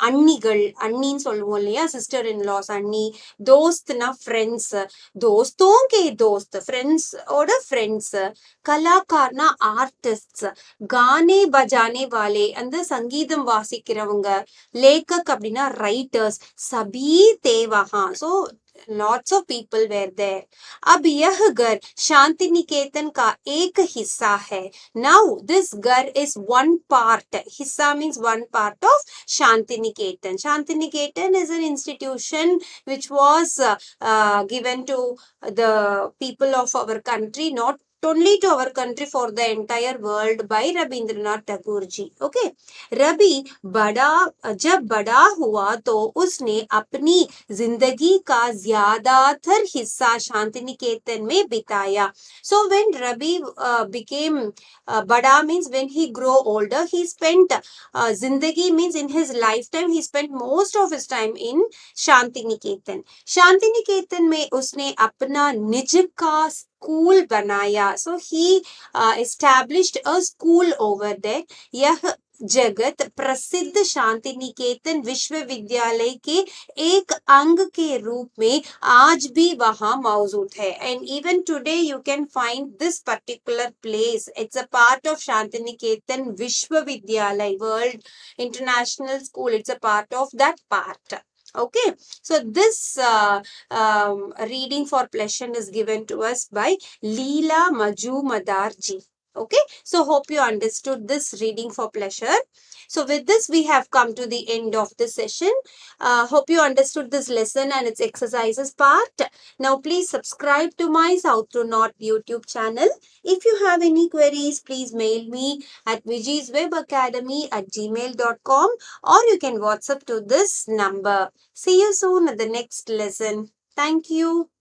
அண்ணிகள், அண்ணின்னு சொல்லுவோம் இல்லையா, சிஸ்டர் இன் லாஸ் அண்ணி, दोस्तனா ஃப்ரெண்ட்ஸ், दोस्तों के दोस्त फ्रेंड्स ஓட ஃப்ரெண்ட்ஸ், கலாக்கார்னா ஆர்டிஸ்ட்ஸ், கானே பஜானே வாலே அந்த சங்கீதம் வாசிக்கிறவங்க, லேக்கக் அப்படின்னா ரைட்டர்ஸ், சபீ தேவஹா. So lots of people were there. अब यह घर शांति निकेतन का एक हिस्सा है. Now this घर is one part. हिस्सा means one part of Shanti Niketan. Shanti Niketan is an institution which was given to the people of our country, not only to our country, for the entire world by Rabindranath Tagore ji. Okay. Ravi जब बड़ा हुआ तो उसने अपनी जिंदगी का ज्यादातर हिस्सा शांति निकेतन में बिताया. So when Ravi became bada means when he grow older, he spent zindagi means in his lifetime he spent most of his time in Shanti Niketan. Shanti Niketan में उसने अपना निज का स्कूल बनाया. So he established a school over there. यह जगत प्रसिद्ध शांति निकेतन विश्वविद्यालय के एक अंग के रूप में आज भी वहां मौजूद है. And even today you can find this particular place. It's a part of Shanti Niketan Vishwavidyalay, World International School. It's a part of that part. Okay, so this reading for pleasure is given to us by Leela Majumdar ji. Okay, so hope you understood this reading for pleasure. So with this we have come to the end of this session. Hope you understood this lesson and its exercises part. Now please subscribe to my South to North YouTube channel. If you have any queries, please mail me at vijiswebacademy@gmail.com or you can WhatsApp to this number. See you soon at the next lesson. Thank you.